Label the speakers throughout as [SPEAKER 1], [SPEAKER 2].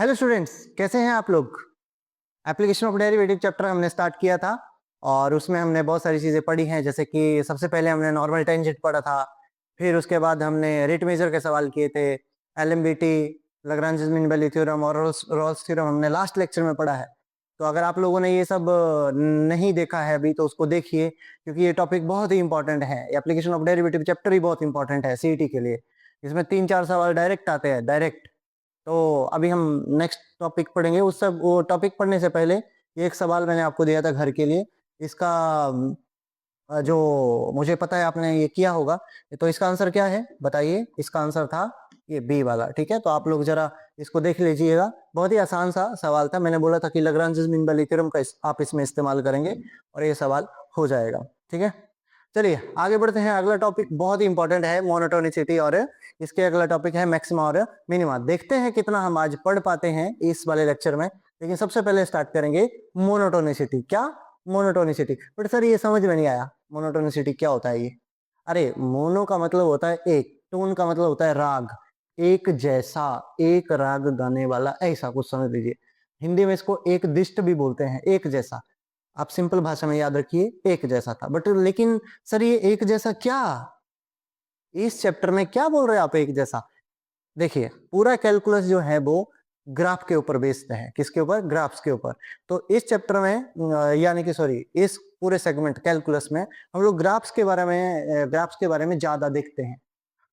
[SPEAKER 1] Hello students, कैसे हैं आप लोग। एप्लीकेशन ऑफ डेरिवेटिव चैप्टर हमने स्टार्ट किया था और उसमें हमने बहुत सारी चीजें पढ़ी हैं। जैसे कि सबसे पहले हमने नॉर्मल टेंजेंट पढ़ा था, फिर उसके बाद हमने रेट मेजर के सवाल किए थे, एलएमबीटी, लाग्रांज मीन वैल्यू थ्योरम और रोल्स थ्योरम हमने लास्ट लेक्चर में पढ़ा है। तो अगर आप लोगों ने ये सब नहीं देखा है अभी तो उसको देखिए, क्योंकि ये टॉपिक बहुत ही इंपॉर्टेंट है। एप्लीकेशन ऑफ डेरिवेटिव चैप्टर ही बहुत इंपॉर्टेंट है सीईटी के लिए। इसमें 3-4 सवाल डायरेक्ट आते हैं, डायरेक्ट। तो अभी हम नेक्स्ट टॉपिक पढ़ेंगे। उस सब वो टॉपिक पढ़ने से पहले ये एक सवाल मैंने आपको दिया था घर के लिए। इसका जो मुझे पता है आपने ये किया होगा, तो इसका आंसर क्या है बताइए। इसका आंसर था ये बी वाला। ठीक है, तो आप लोग जरा इसको देख लीजिएगा। बहुत ही आसान सा सवाल था। मैंने बोला था कि लाग्रांज मीन वैल्यू थ्योरम का आप इसमें इस्तेमाल करेंगे और ये सवाल हो जाएगा। ठीक है, चलिए आगे बढ़ते हैं। अगला टॉपिक बहुत ही इंपॉर्टेंट है, मोनोटोनिसिटी, और इसके अगला टॉपिक है मैक्सिमा और मिनिमा। देखते हैं कितना हम आज पढ़ पाते हैं इस वाले लेक्चर में। लेकिन सबसे पहले स्टार्ट करेंगे मोनोटोनिसिटी। क्या मोनोटोनिसिटी? बट सर ये समझ में नहीं आया, मोनोटोनिसिटी क्या होता है ये। अरे मोनो का मतलब होता है एक, टोन का मतलब होता है राग, एक जैसा, एक राग गाने वाला, ऐसा कुछ समझ लीजिए। हिंदी में इसको एक दिष्ट भी बोलते हैं, एक जैसा। आप सिंपल भाषा में याद रखिए, एक जैसा था। बट लेकिन सर ये एक जैसा क्या, इस चैप्टर में क्या बोल रहे हैं आप एक जैसा? देखिए पूरा कैलकुलस जो है वो ग्राफ के ऊपर बेस्ड है। किसके ऊपर? ग्राफ्स के ऊपर। तो इस चैप्टर में यानी कि सॉरी, इस पूरे सेगमेंट कैलकुलस में हम लोग ग्राफ्स के बारे में ज्यादा देखते हैं।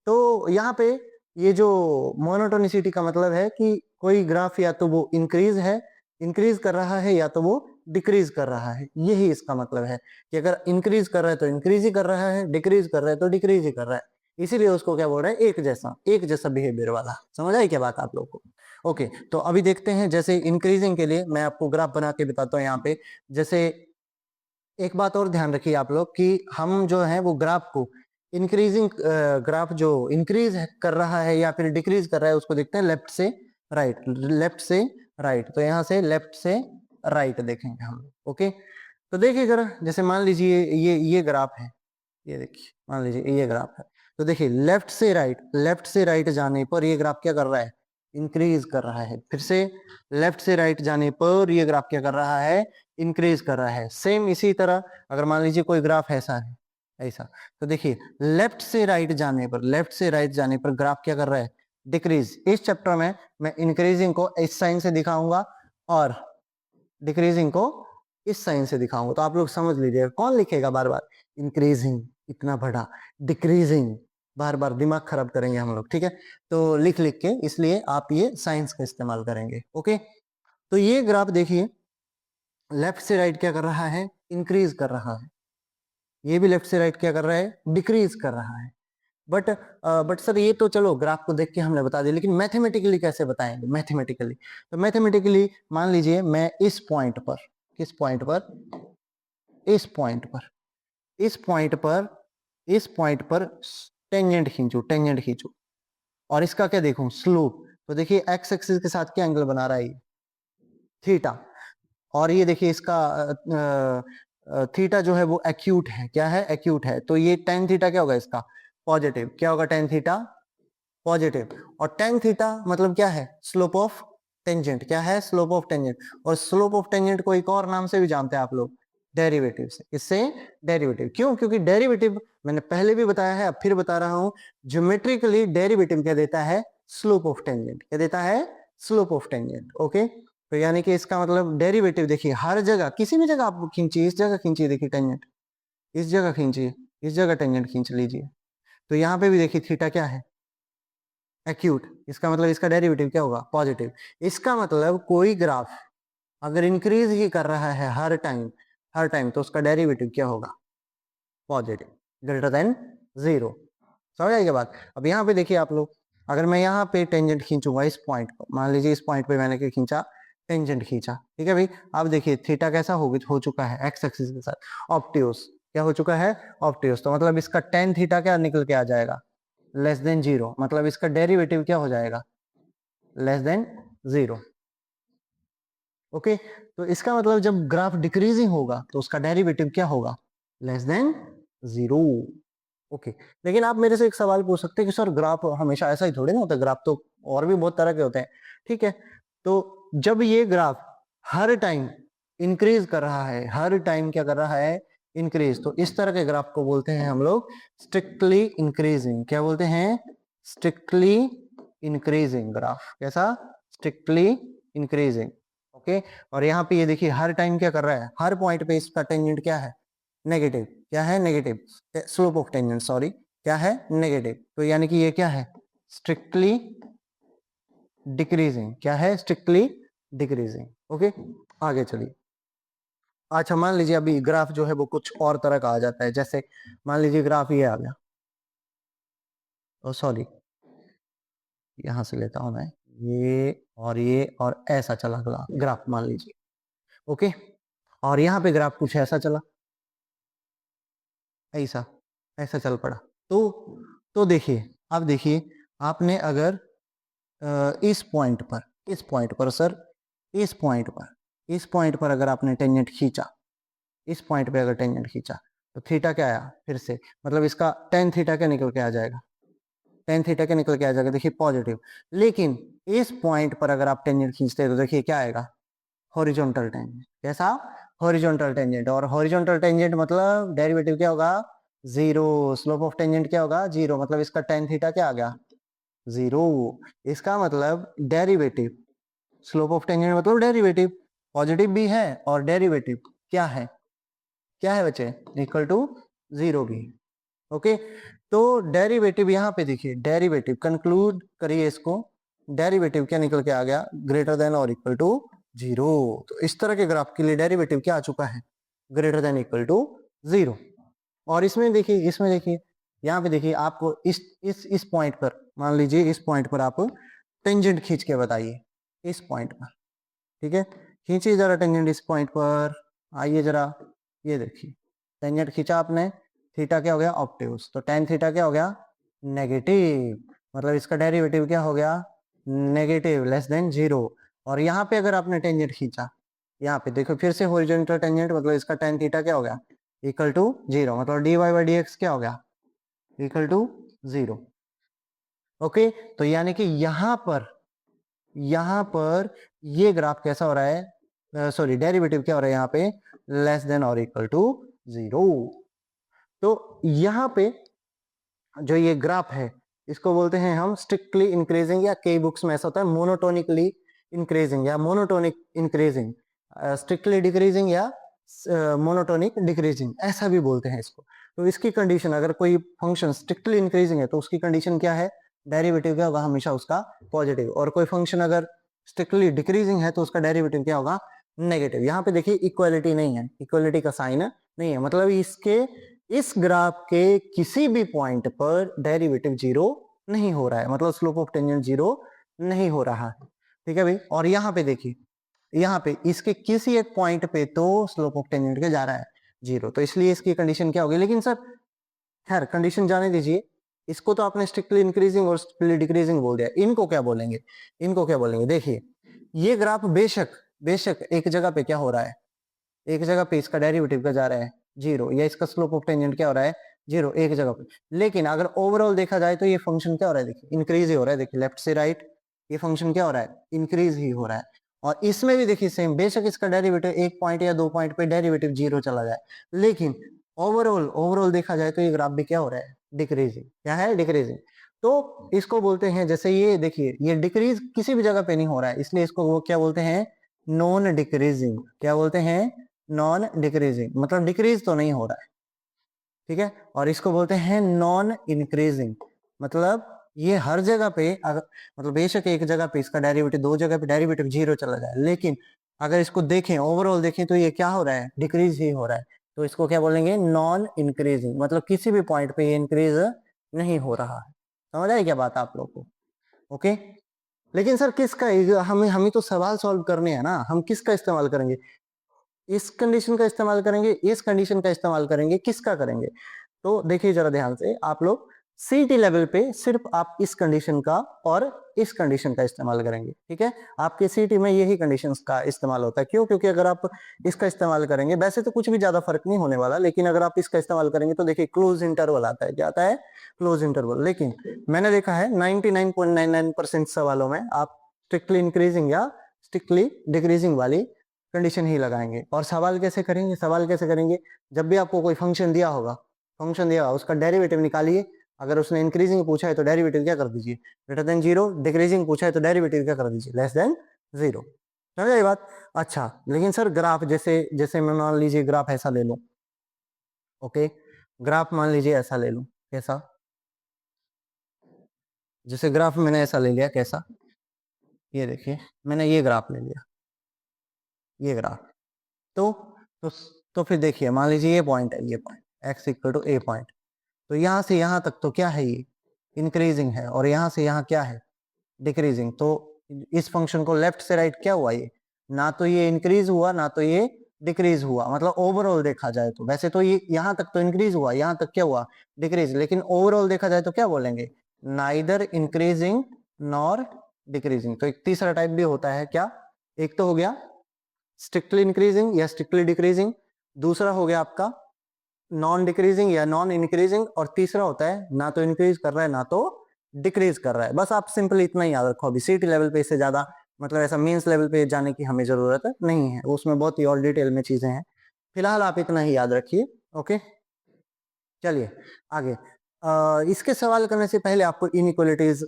[SPEAKER 1] तो यहाँ पे ये जो मोनोटोनिसिटी का मतलब है कि कोई ग्राफ या तो वो इंक्रीज कर रहा है, या तो वो डिक्रीज कर रहा है। यही इसका मतलब है कि अगर इंक्रीज कर रहा है तो इंक्रीज ही कर रहा है, डिक्रीज कर रहा है तो डिक्रीज ही कर रहा है। इसीलिए उसको क्या बोल रहे हैं? एक जैसा बिहेवियर वाला। समझ आई क्या बात आप लोग को? ओके, तो अभी देखते हैं। जैसे इंक्रीजिंग के लिए मैं आपको ग्राफ बना के बताता हूँ यहाँ पे। जैसे एक बात और ध्यान रखिए आप लोग कि हम जो है वो ग्राफ को इंक्रीजिंग, ग्राफ जो इंक्रीज कर रहा है या फिर डिक्रीज कर रहा है उसको देखते हैं लेफ्ट से राइट, लेफ्ट से राइट। तो यहाँ से लेफ्ट से राइट देखेंगे हम। ओके, तो देखिए जरा, जैसे मान लीजिए ये ग्राफ है, ये देखिए मान लीजिए ये ग्राफ है। तो देखिए लेफ्ट से राइट जाने पर ये ग्राफ क्या कर रहा है? इंक्रीज कर रहा है। फिर से लेफ्ट से राइट जाने पर ये ग्राफ क्या कर रहा है? इंक्रीज कर रहा है। सेम इसी तरह अगर मान लीजिए कोई ग्राफ ऐसा है, ऐसा, तो देखिए लेफ्ट से राइट जाने पर ग्राफ क्या कर रहा है? डिक्रीज। इस चैप्टर में मैं इंक्रीजिंग को इस साइन से दिखाऊंगा और डिक्रीजिंग को इस साइन से दिखाऊंगा। तो आप लोग समझ लीजिएगा। कौन लिखेगा बार बार इंक्रीजिंग इतना बड़ा, डिक्रीजिंग बार बार? दिमाग खराब करेंगे हम लोग। ठीक है, तो लिख लिख के, इसलिए आप ये साइंस का इस्तेमाल करेंगे। ओके, तो ये ग्राफ देखिए, लेफ्ट से राइट क्या कर रहा है? इंक्रीज कर रहा है। ये भी लेफ्ट से राइट क्या कर रहा है? डिक्रीज कर रहा है। बट सर ये तो चलो ग्राफ को देख के हमने बता दिया, लेकिन मैथमेटिकली कैसे बताएंगे? मैथमेटिकली तो मैथमेटिकली मान लीजिए मैं इस पॉइंट पर, किस पॉइंट पर? इस पॉइंट पर, इस पॉइंट पर, इस पॉइंट पर टेंजेंट खींचू और इसका क्या देखूं? स्लोप। तो देखिए एक्स एक्सिस के साथ क्या एंगल बना रहा है ये? थीटा। और ये देखिए इसका थीटा जो है वो एक्यूट है। क्या है? एक्यूट है। तो ये टेन थीटा क्या होगा इसका? पॉजिटिव। क्या होगा? Tan theta positive. और टेन थीटा मतलब क्या है? Slope of tangent. क्या है? Slope of tangent. और स्लोप ऑफ टेंजेंट को एक और नाम से भी जानते हैं आप लोग, डेरिवेटिव से। इससे डेरिवेटिव। क्यों? क्योंकि डेरिवेटिव मैंने पहले भी बताया है, अब फिर बता रहा हूं, ज्योमेट्रिकली डेरिवेटिव क्या देता है? Slope of tangent. क्या देता है? Slope of tangent. ओके, तो यानी कि इसका मतलब डेरिवेटिव देखिए हर जगह, किसी भी जगह आप खींचिए, इस जगह खींचिए देखिए टेंजेंट, इस जगह खींचिए, इस जगह टेंजेंट खींच लीजिए। तो यहाँ पे भी देखिए थीटा क्या है? एक्यूट। इसका मतलब इसका डेरिवेटिव क्या होगा? पॉजिटिव। इसका मतलब कोई ग्राफ अगर इंक्रीज ही कर रहा है हर टाइम तो उसका डेरिवेटिव क्या होगा? Positive, greater than 0। समझ आएगी बात? अब यहाँ पे देखिए आप लोग, अगर मैं यहाँ पे टेंजेंट खींचूंगा इस पॉइंट पर, मान लीजिए इस पॉइंट पे मैंने क्या खींचा? टेंजेंट खींचा। ठीक है भाई, अब देखिए थीटा कैसा हो चुका है? एक्स एक्सिस के साथ ऑब्ट्यूस। क्या हो चुका है? ऑब्ट्यूस। तो मतलब इसका टेन थीटा क्या निकल के आ जाएगा? Less than 0। मतलब इसका डेरिवेटिव क्या हो जाएगा? Less than 0। ओके, तो इसका मतलब जब ग्राफ डिक्रीजिंग होगा तो उसका डेरिवेटिव क्या होगा? Less than 0। ओके, लेकिन आप मेरे से एक सवाल पूछ सकते हैं कि सर ग्राफ हमेशा ऐसा ही थोड़ी ना होता है, ग्राफ तो और भी बहुत तरह के होते हैं। ठीक है, तो जब ये ग्राफ हर टाइम इंक्रीज कर रहा है, हर टाइम क्या कर रहा है, इंक्रीज, तो इस तरह के ग्राफ को बोलते हैं हम लोग स्ट्रिक्टली इंक्रीजिंग। क्या बोलते हैं? Strictly increasing graph. कैसा? Strictly increasing. ओके। और यहाँ पे ये देखिए हर टाइम क्या कर रहा है, हर पॉइंट पे इसका टेंजेंट क्या है, नेगेटिव। क्या है? Negative. Slope of tangent, sorry, क्या है? नेगेटिव। तो यानी कि ये क्या है, स्ट्रिक्टली डिक्रीजिंग। क्या है? Strictly decreasing. ओके, आगे चलिए। अच्छा, मान लीजिए अभी ग्राफ जो है वो कुछ और तरह का आ जाता है। जैसे मान लीजिए ग्राफ ये आ गया, ओ सॉरी, यहां से लेता हूं मैं, ये और ऐसा चला ग्राफ मान लीजिए। ओके, और यहाँ पे ग्राफ कुछ ऐसा चला, ऐसा ऐसा चल पड़ा। तो देखिए, अब देखिए, आपने अगर इस पॉइंट पर, सर, इस पॉइंट पर अगर आपने टेंजेंट खींचा, इस पॉइंट पे अगर टेंजेंट खींचा, तो थीटा क्या आया फिर से, मतलब इसका टेन थीटा क्या निकल के आ जाएगा, टेन थीटा क्या निकल के आ जाएगा, देखिए पॉजिटिव। लेकिन इस पॉइंट पर अगर आप टेंजेंट खींचते हैं तो देखिए क्या आएगा, हॉरिजॉन्टल टेंजेंट। कैसा? Horizontal tangent. और हॉरिजॉन्टल टेंजेंट मतलब डेरिवेटिव क्या होगा, जीरो। स्लोप ऑफ टेंजेंट क्या होगा, जीरो। मतलब इसका टेन थीटा क्या आ गया, जीरो। इसका मतलब डेरिवेटिव, स्लोप ऑफ टेंजेंट मतलब डेरिवेटिव, पॉजिटिव भी है और डेरिवेटिव क्या है, क्या है बच्चे, इक्वल टू जीरो भी। ओके, तो डेरिवेटिव यहाँ पे देखिए, डेरिवेटिव कंक्लूड करिए इसको, डेरिवेटिव क्या निकल के आ गया, ग्रेटर देन और इक्वल टू जीरो। तो इस तरह के ग्राफ के लिए डेरिवेटिव क्या आ चुका है, greater than equal to zero. और इसमें देखिए, यहाँ पे देखिए, आपको इस पॉइंट पर, मान लीजिए इस पॉइंट पर आप टेंजेंट खींच के बताइए, इस पॉइंट पर, ठीक है, खींचिए जरा टेंजेंट इस पॉइंट पर, आइए जरा, ये देखिए टेंजेंट खींचा आपने, थीटा क्या हो गया, ऑब्ट्यूज, तो टेन थीटा क्या हो गया, नेगेटिव। मतलब इसका डेरिवेटिव क्या हो गया, नेगेटिव, लेस देन जीरो। और यहाँ पे अगर आपने टेंजेंट खींचा, यहाँ पे देखो फिर से हॉरिजॉन्टल टेंजेंट, मतलब इसका टेन थीटा क्या हो गया, इक्वल टू जीरो। मतलब d y by d x क्या हो गया, इक्वल टू जीरो। ओके, तो यानी कि यहाँ पर ये ग्राफ कैसा हो रहा है, सॉरी, डेरिवेटिव क्या हो रहा है यहाँ पे, लेस देन और इक्वल टू जीरो। तो यहाँ पे जो ये ग्राफ है, इसको बोलते हैं हम स्ट्रिक्टली इंक्रीजिंग, या कई बुक्स में ऐसा होता है मोनोटोनिकली इंक्रीजिंग या मोनोटोनिक इंक्रीजिंग, स्ट्रिक्टली डिक्रीजिंग या मोनोटोनिक डिक्रीजिंग, ऐसा भी बोलते हैं इसको। तो इसकी कंडीशन, अगर कोई फंक्शन स्ट्रिक्टली इंक्रीजिंग है तो उसकी कंडीशन क्या है, डेरिवेटिव क्या होगा, हमेशा उसका पॉजिटिव। और कोई फंक्शन अगर स्ट्रिक्टली डिक्रीजिंग है तो उसका डेरिवेटिव क्या होगा, नेगेटिव। यहाँ पे देखिए इक्वालिटी नहीं है, इक्वालिटी का साइन नहीं है, मतलब इसके इस ग्राफ के किसी भी पॉइंट पर डेरिवेटिव जीरो नहीं हो रहा है, मतलब स्लोप ऑफ टेंजेंट जीरो नहीं हो रहा है। ठीक है भाई। और यहाँ पे देखिए, यहाँ पे इसके किसी एक पॉइंट पे तो स्लोप ऑफ टेंजेंट के जा रहा है जीरो, तो इसलिए इसकी कंडीशन क्या होगी। लेकिन सर खैर कंडीशन जाने दीजिए, इसको तो आपने स्ट्रिक्टली इंक्रीजिंग और स्ट्रिक्टली डिक्रीजिंग बोल दिया, इनको क्या बोलेंगे, इनको क्या बोलेंगे। देखिए ये ग्राफ बेशक एक जगह पे क्या हो रहा है, एक जगह पे इसका डेरिवेटिव का जा रहा है जीरो, या इसका स्लोप ऑफ टेंजेंट क्या हो रहा है, जीरो, एक जगह पे। लेकिन अगर ओवरऑल देखा जाए तो ये फंक्शन क्या हो रहा है, देखिए इंक्रीज ही हो रहा है, देखिए लेफ्ट से राइट ये फंक्शन क्या हो रहा है, इंक्रीज ही हो रहा है। और इसमें भी देखिए सेम, बेशक इसका डेरिवेटिव एक पॉइंट या दो पॉइंट पे डेरिवेटिव जीरो चला जाए, लेकिन ओवरऑल देखा जाए तो ये ग्राफ भी क्या हो रहा है, डिक्रीजिंग। क्या है, डिक्रीजिंग। तो इसको बोलते हैं, जैसे ये देखिए ये डिक्रीज किसी भी जगह पे नहीं हो रहा है, इसलिए इसको वो क्या बोलते हैं, नॉन डिक्रीजिंग। क्या बोलते हैं, नॉन डिक्रीजिंग, मतलब डिक्रीज तो नहीं हो रहा है, ठीक है। और इसको बोलते हैं नॉन इंक्रीजिंग, मतलब ये हर जगह पे अगर, मतलब बेशक एक जगह पे इसका डेरिवेटिव, दो जगह पे डेरिवेटिव जीरो चला जाए, लेकिन अगर इसको देखें ओवरऑल देखें तो ये क्या हो रहा है, डिक्रीज ही हो रहा है। तो इसको क्या बोलेंगे, नॉन इंक्रीजिंग, मतलब किसी भी पॉइंट पे ये इंक्रीज नहीं हो रहा है। समझ आई क्या बात आप लोग को। ओके, लेकिन सर किसका, हमें तो सवाल सॉल्व करने हैं ना, हम किसका इस्तेमाल करेंगे, इस कंडीशन का इस्तेमाल करेंगे, इस कंडीशन का इस्तेमाल करेंगे, किसका करेंगे। तो देखिए जरा ध्यान से, आप लोग सीटी लेवल पे सिर्फ आप इस कंडीशन का और इस कंडीशन का इस्तेमाल करेंगे, ठीक है। आपके सीटी में यही कंडीशंस का इस्तेमाल होता है। क्यों? क्योंकि अगर आप इसका इस्तेमाल करेंगे, वैसे तो कुछ भी ज्यादा फर्क नहीं होने वाला, लेकिन अगर आप इसका इस्तेमाल करेंगे तो देखिए क्लोज इंटरवल आता है। क्या आता है, क्लोज इंटरवल। लेकिन मैंने देखा है 99.99% सवालों में आप स्ट्रिक्टली इंक्रीजिंग या स्ट्रिक्टली डिक्रीजिंग वाली कंडीशन ही लगाएंगे। और सवाल कैसे करेंगे, सवाल कैसे करेंगे, जब भी आपको कोई फंक्शन दिया होगा, उसका डेरिवेटिव निकालिए। अगर उसने इंक्रीजिंग पूछा है तो डेरिवेटिव क्या कर दीजिए, ग्रेटर देन 0। डिक्रीजिंग पूछा है तो डेरिवेटिव क्या कर दीजिए, लेस देन 0। समझ आई बात। अच्छा, लेकिन सर ग्राफ जैसे मैं मान लीजिए ग्राफ ऐसा ले लूं, ओके, ग्राफ मान लीजिए ऐसा ले लूं, कैसा, जैसे ग्राफ मैंने ऐसा ले लिया, कैसा, ये देखिए मैंने ये ग्राफ ले लिया, ये ग्राफ, तो तो, तो फिर देखिए मान लीजिए ये पॉइंट है, ये point x equal to a point, तो यहाँ से यहाँ तक तो क्या है, ये इंक्रीजिंग है, और यहाँ से यहाँ क्या है, डिक्रीजिंग। तो इस फंक्शन को लेफ्ट से राइट क्या हुआ, ये ना तो ये इंक्रीज हुआ ना तो ये डिक्रीज हुआ। मतलब ओवरऑल देखा जाए तो, वैसे तो ये यहाँ तक तो इंक्रीज हुआ, यहाँ तक क्या हुआ, डिक्रीज, लेकिन ओवरऑल देखा जाए तो क्या बोलेंगे, नाइदर इंक्रीजिंग नॉर डिक्रीजिंग। तो एक तीसरा टाइप भी होता है क्या, एक तो हो गया स्ट्रिक्टली इंक्रीजिंग या स्ट्रिक्टली डिक्रीजिंग, दूसरा हो गया आपका नॉन डिक्रीजिंग या नॉन इंक्रीजिंग, और तीसरा होता है ना तो इंक्रीज कर रहा है ना तो डिक्रीज कर रहा है। बस आप सिंपली इतना ही याद रखो, अभी सीटी लेवल पे इससे ज्यादा मतलब ऐसा मीन्स लेवल पे जाने की हमें जरूरत नहीं है, उसमें बहुत ही और डिटेल में चीजें हैं। फिलहाल आप इतना ही याद रखिए, ओके। चलिए आगे। इसके सवाल करने से पहले आपको इनइक्वालिटीज,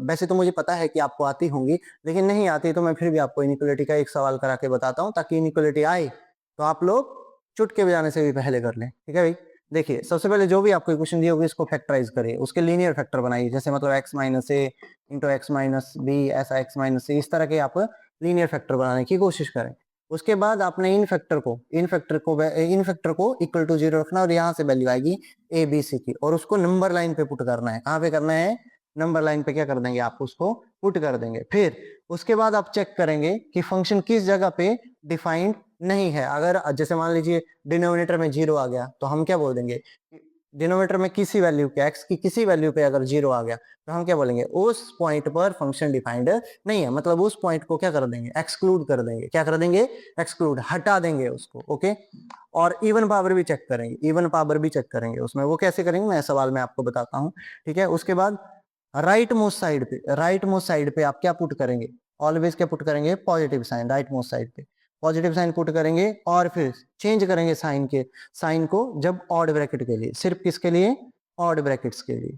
[SPEAKER 1] वैसे तो मुझे पता है कि आपको आती होंगी, लेकिन नहीं आती तो मैं फिर भी आपको इनइक्वालिटी का एक सवाल करा के बताता हूँ, ताकि इनइक्वालिटी आए तो आप लोग चुटके बजाने से भी पहले कर लें। ठीक है भाई, देखिए सबसे पहले जो भी आपको क्वेश्चन दिए होगी इसको फैक्टराइज करिए, उसके लीनियर फैक्टर बनाइए, जैसे मतलब x माइनस ए इंटू एक्स माइनस बी, ऐसा x माइनस सी, इस तरह के आप लीनियर फैक्टर बनाने की कोशिश करें। उसके बाद आपने इन फैक्टर को इक्वल टू 0 रखना, और यहाँ से वैल्यू आएगी ए बी सी की, और उसको नंबर लाइन पे पुट करना है। कहाँ पे करना है, नंबर लाइन पे क्या कर देंगे आप, उसको पुट कर देंगे। फिर उसके बाद आप चेक करेंगे कि फंक्शन किस जगह पे डिफाइंड नहीं है। अगर जैसे मान लीजिए डिनोमिनेटर में 0 आ गया तो हम क्या बोल देंगे, डिनोमिनेटर में किसी वैल्यू पे, x की किसी वैल्यू पे अगर 0 आ गया तो हम क्या बोलेंगे, उस पॉइंट पर फंक्शन डिफाइंड नहीं है। मतलब उस पॉइंट को क्या कर देंगे, एक्सक्लूड कर देंगे। क्या कर देंगे, एक्सक्लूड, हटा देंगे उसको, ओके। और इवन पावर भी चेक करेंगे, इवन पावर भी चेक करेंगे उसमें। वो कैसे करेंगे मैं सवाल में आपको बताता हूँ, ठीक है। उसके बाद राइट मोस्ट साइड पे आप क्या पुट करेंगे, ऑलवेज क्या पुट करेंगे, positive sign, right most side पे पॉजिटिव साइन पुट करेंगे, और फिर चेंज करेंगे साइन को जब ऑड ब्रैकेट के लिए, सिर्फ किसके लिए, ऑड ब्रैकेट्स के लिए,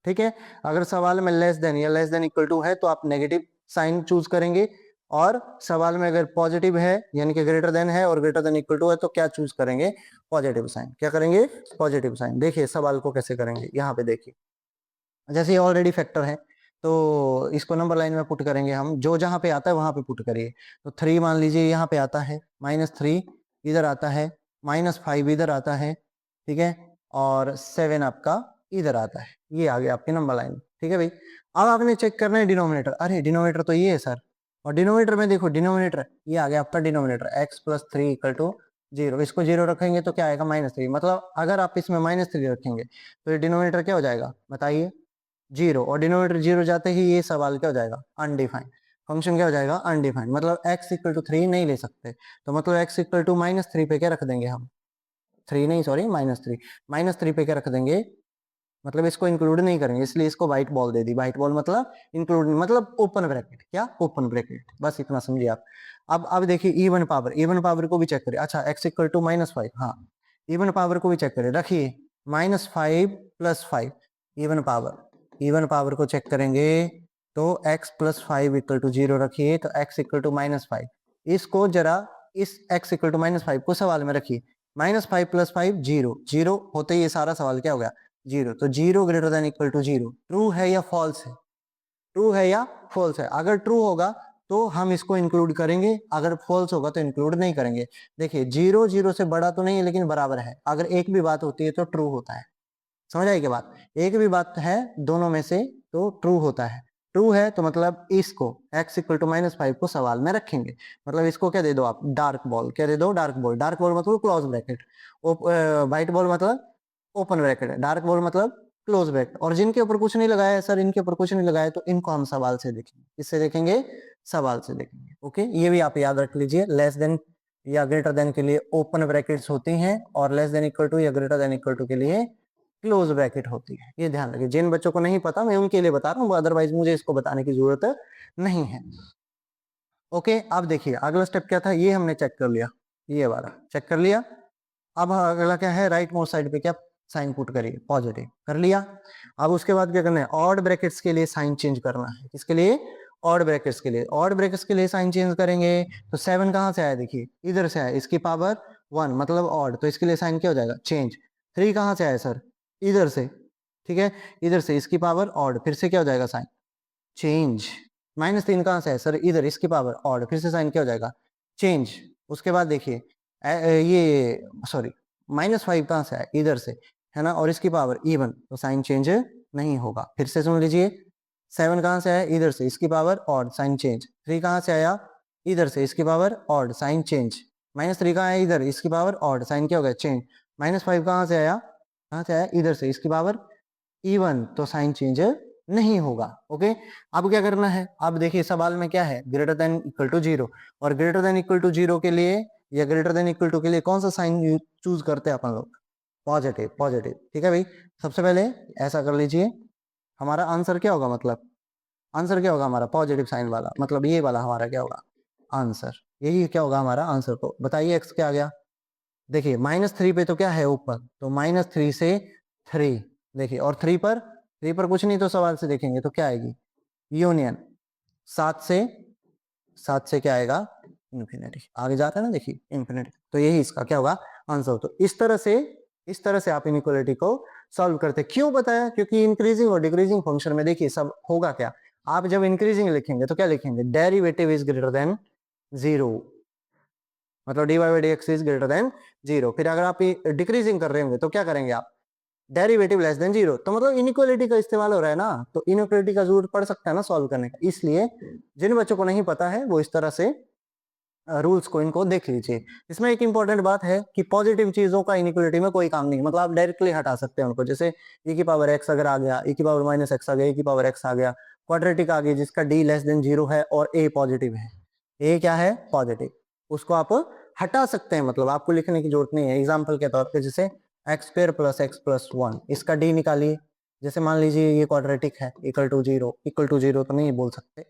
[SPEAKER 1] ठीक है। अगर सवाल में लेस देन या लेस देन इक्वल टू है तो आप नेगेटिव साइन चूज करेंगे, और सवाल में अगर पॉजिटिव है यानी कि ग्रेटर देन है और ग्रेटर देन इक्वल टू है तो क्या चूज करेंगे, पॉजिटिव साइन। क्या करेंगे, पॉजिटिव साइन। देखिए सवाल को कैसे करेंगे, यहाँ पे देखिए, जैसे ये ऑलरेडी फैक्टर है तो इसको नंबर लाइन में पुट करेंगे हम, जो जहां पे आता है वहां पे पुट करिए। तो 3 मान लीजिए यहाँ पे आता है, -3 इधर आता है, -5 इधर आता है, ठीक है, और 7 आपका इधर आता है। ये आ गया आपके नंबर लाइन, ठीक है भाई। अब आपने चेक करना है डिनोमिनेटर, अरे डिनोमिनेटर तो ये है सर, और डिनोमिनेटर में देखो, डिनोमिनेटर ये आ गया आपका डिनोमिनेटर, x+3 इक्वल टू 0। इसको 0 रखेंगे तो क्या आएगा, -3। मतलब अगर आप इसमें -3 रखेंगे तो ये डिनोमिनेटर क्या हो जाएगा बताइए, 0, और डिनोमिनेटर 0 जाते ही ये सवाल क्या हो जाएगा, अनडिफाइंड। फंक्शन क्या हो जाएगा, अनडिफाइंड। मतलब x इक्वल टू 3 नहीं ले सकते, तो मतलब x इक्वल टू -3 पे क्या रख देंगे हम, 3 नहीं सॉरी -3, -3 पे क्या रख देंगे, मतलब इसको इंक्लूड नहीं करेंगे, इसलिए इसको व्हाइट बॉल दे दी। व्हाइट बॉल मतलब इंक्लूड, मतलब ओपन ब्रैकेट, क्या ओपन ब्रैकेट, बस इतना समझिए आप। अब देखिए इवन पावर को भी चेक करिए। अच्छा x इक्वल टू -5, हाँ इवन पावर को भी चेक करिए, रखिए -5 + 5 इवन पावर को चेक करेंगे तो x+5 इक्वल टू 0 रखिए, तो x इक्वल टू -5, इसको जरा इस x इक्वल टू -5 को सवाल में रखिए, -5 + 5 0, 0 होते ही ये सारा सवाल क्या हो गया, 0। तो 0 greater than equal to 0, true है या फॉल्स है, ट्रू है या फॉल्स है। अगर ट्रू होगा तो हम इसको इंक्लूड करेंगे, अगर फॉल्स होगा तो इंक्लूड नहीं करेंगे। देखिए 0 0 से बड़ा तो नहीं है लेकिन बराबर है, अगर एक भी बात होती है तो ट्रू होता है। समझ आई क्या बात, एक भी बात है दोनों में से तो ट्रू होता है। ट्रू है तो मतलब इसको x इक्वल टू -5 को सवाल में रखेंगे। मतलब इसको क्या दे दो आप, डार्क बॉल, क्या दे दो, डार्क बॉल। डार्क बॉल मतलब क्लोज ब्रैकेट, व्हाइट बॉल मतलब ओपन ब्रैकेट, डार्क बॉल मतलब क्लोज ब्रैकेट। और जिनके ऊपर कुछ नहीं लगाया है सर, इनके ऊपर कुछ नहीं लगाया तो इनको हम सवाल से देखेंगे, किससे देखेंगे, सवाल से देखेंगे, ओके। ये भी आप याद रख लीजिए, लेस देन या ग्रेटर देन के लिए ओपन ब्रैकेट्स होती हैं, और लेस देन इक्वल टू या ग्रेटर देन इक्वल टू के लिए क्लोज ब्रैकेट होती है। ये ध्यान रखिए, जिन बच्चों को नहीं पता मैं उनके लिए बता रहा हूँ, अदरवाइज मुझे इसको बताने की जरूरत नहीं है। ओके, अब देखिए अगला स्टेप क्या था, ये हमने चेक कर लिया, ये वाला चेक कर लिया। अब अगला क्या है, राइट मोस्ट साइड पे क्या साइन पुट करिए, पॉजिटिव कर लिया। अब उसके बाद क्या करना है, ऑड ब्रैकेट्स के लिए साइन चेंज करना है। किसके लिए, ऑड ब्रैकेट्स के लिए। ऑड ब्रैकेट्स के लिए साइन चेंज करेंगे तो 7 कहाँ से आया, देखिए इधर से आया, इसकी पावर 1 मतलब ऑड, तो इसके लिए साइन क्या हो जाएगा, चेंज। 3 कहाँ से आया सर, इधर से, ठीक है, इधर से, इसकी पावर ऑड, फिर से क्या हो जाएगा, साइन चेंज। -3 कहाँ से है सर, इधर, इसकी पावर ऑड, फिर से साइन क्या हो जाएगा, चेंज। उसके बाद देखिए ये सॉरी -5 कहाँ से है, इधर से, है ना, और इसकी पावर इवन, तो साइन चेंज नहीं होगा। फिर से सुन लीजिए, 7 कहाँ से आया, इधर से, इसकी पावर ऑड, साइन चेंज। 3 कहाँ से आया, इधर से, इसकी पावर ऑड, साइन चेंज। -3 कहाँ आया, इधर, इसकी पावर ऑड, साइन क्या हो गया, चेंज। -5 कहाँ से आया, इधर से, इसकी पावर इवन, तो साइन चेंज नहीं होगा। ओके, अब क्या करना है, अब देखिए सवाल में क्या है, ग्रेटर देन इक्वल टू 0, और ग्रेटर देन इक्वल टू 0 के लिए या ग्रेटर देन इक्वल टू के लिए कौन सा साइन चूज करते हैं अपन लोग, पॉजिटिव। पॉजिटिव, ठीक है भाई। सबसे पहले ऐसा कर लीजिए, हमारा आंसर क्या होगा, मतलब आंसर क्या होगा हमारा, पॉजिटिव साइन वाला, मतलब ये वाला हमारा क्या होगा आंसर, यही क्या होगा हमारा आंसर। को बताइए एक्स क्या आ गया, देखिए -3 पे तो क्या है ऊपर, तो -3 से 3, देखिए, और 3 पर कुछ नहीं, तो सवाल से देखेंगे तो क्या आएगी, यूनियन। 7 से, 7 से क्या आएगा, इन्फिनिटी, आगे जाता है ना, देखिए इन्फिनिटी, तो यही इसका क्या होगा आंसर। तो इस तरह से आप इनइक्वालिटी को सॉल्व करते। क्यों बताया, क्योंकि इंक्रीजिंग और डिक्रीजिंग फंक्शन में देखिए सब होगा क्या, आप जब इंक्रीजिंग लिखेंगे तो क्या लिखेंगे, डेरिवेटिव इज ग्रेटर देन 0, मतलब dy by dx is greater than 0। फिर अगर आप डिक्रीजिंग कर रहे होंगे तो क्या करेंगे आप, डेरिवेटिव लेस देन 0, तो मतलब इनइक्वालिटी का इस्तेमाल हो रहा है ना, तो इनइक्वालिटी का जरूरत पड़ सकता है ना सॉल्व करने का। इसलिए जिन बच्चों को नहीं पता है वो इस तरह से रूल्स को इनको देख लीजिए। इसमें एक इंपॉर्टेंट बात है कि पॉजिटिव चीजों का इनइक्वालिटी में कोई काम नहीं, मतलब आप डायरेक्टली हटा सकते हैं उनको, जैसे e की पावर x अगर आ गया, e की पावर -x आ गया, e की पावर x आ गया, क्वाड्रेटिक आ गई जिसका d लेस देन 0 है और a पॉजिटिव है, a क्या है पॉजिटिव, उसको आप हटा सकते हैं, मतलब आपको लिखने की जरूरत नहीं है। एग्जाम्पल के तौर पर जैसे x² + x + 1, इसका d निकालिए। जैसे मान लीजिए ये क्वाड्रेटिक है, इक्वल टू 0 तो नहीं बोल सकते,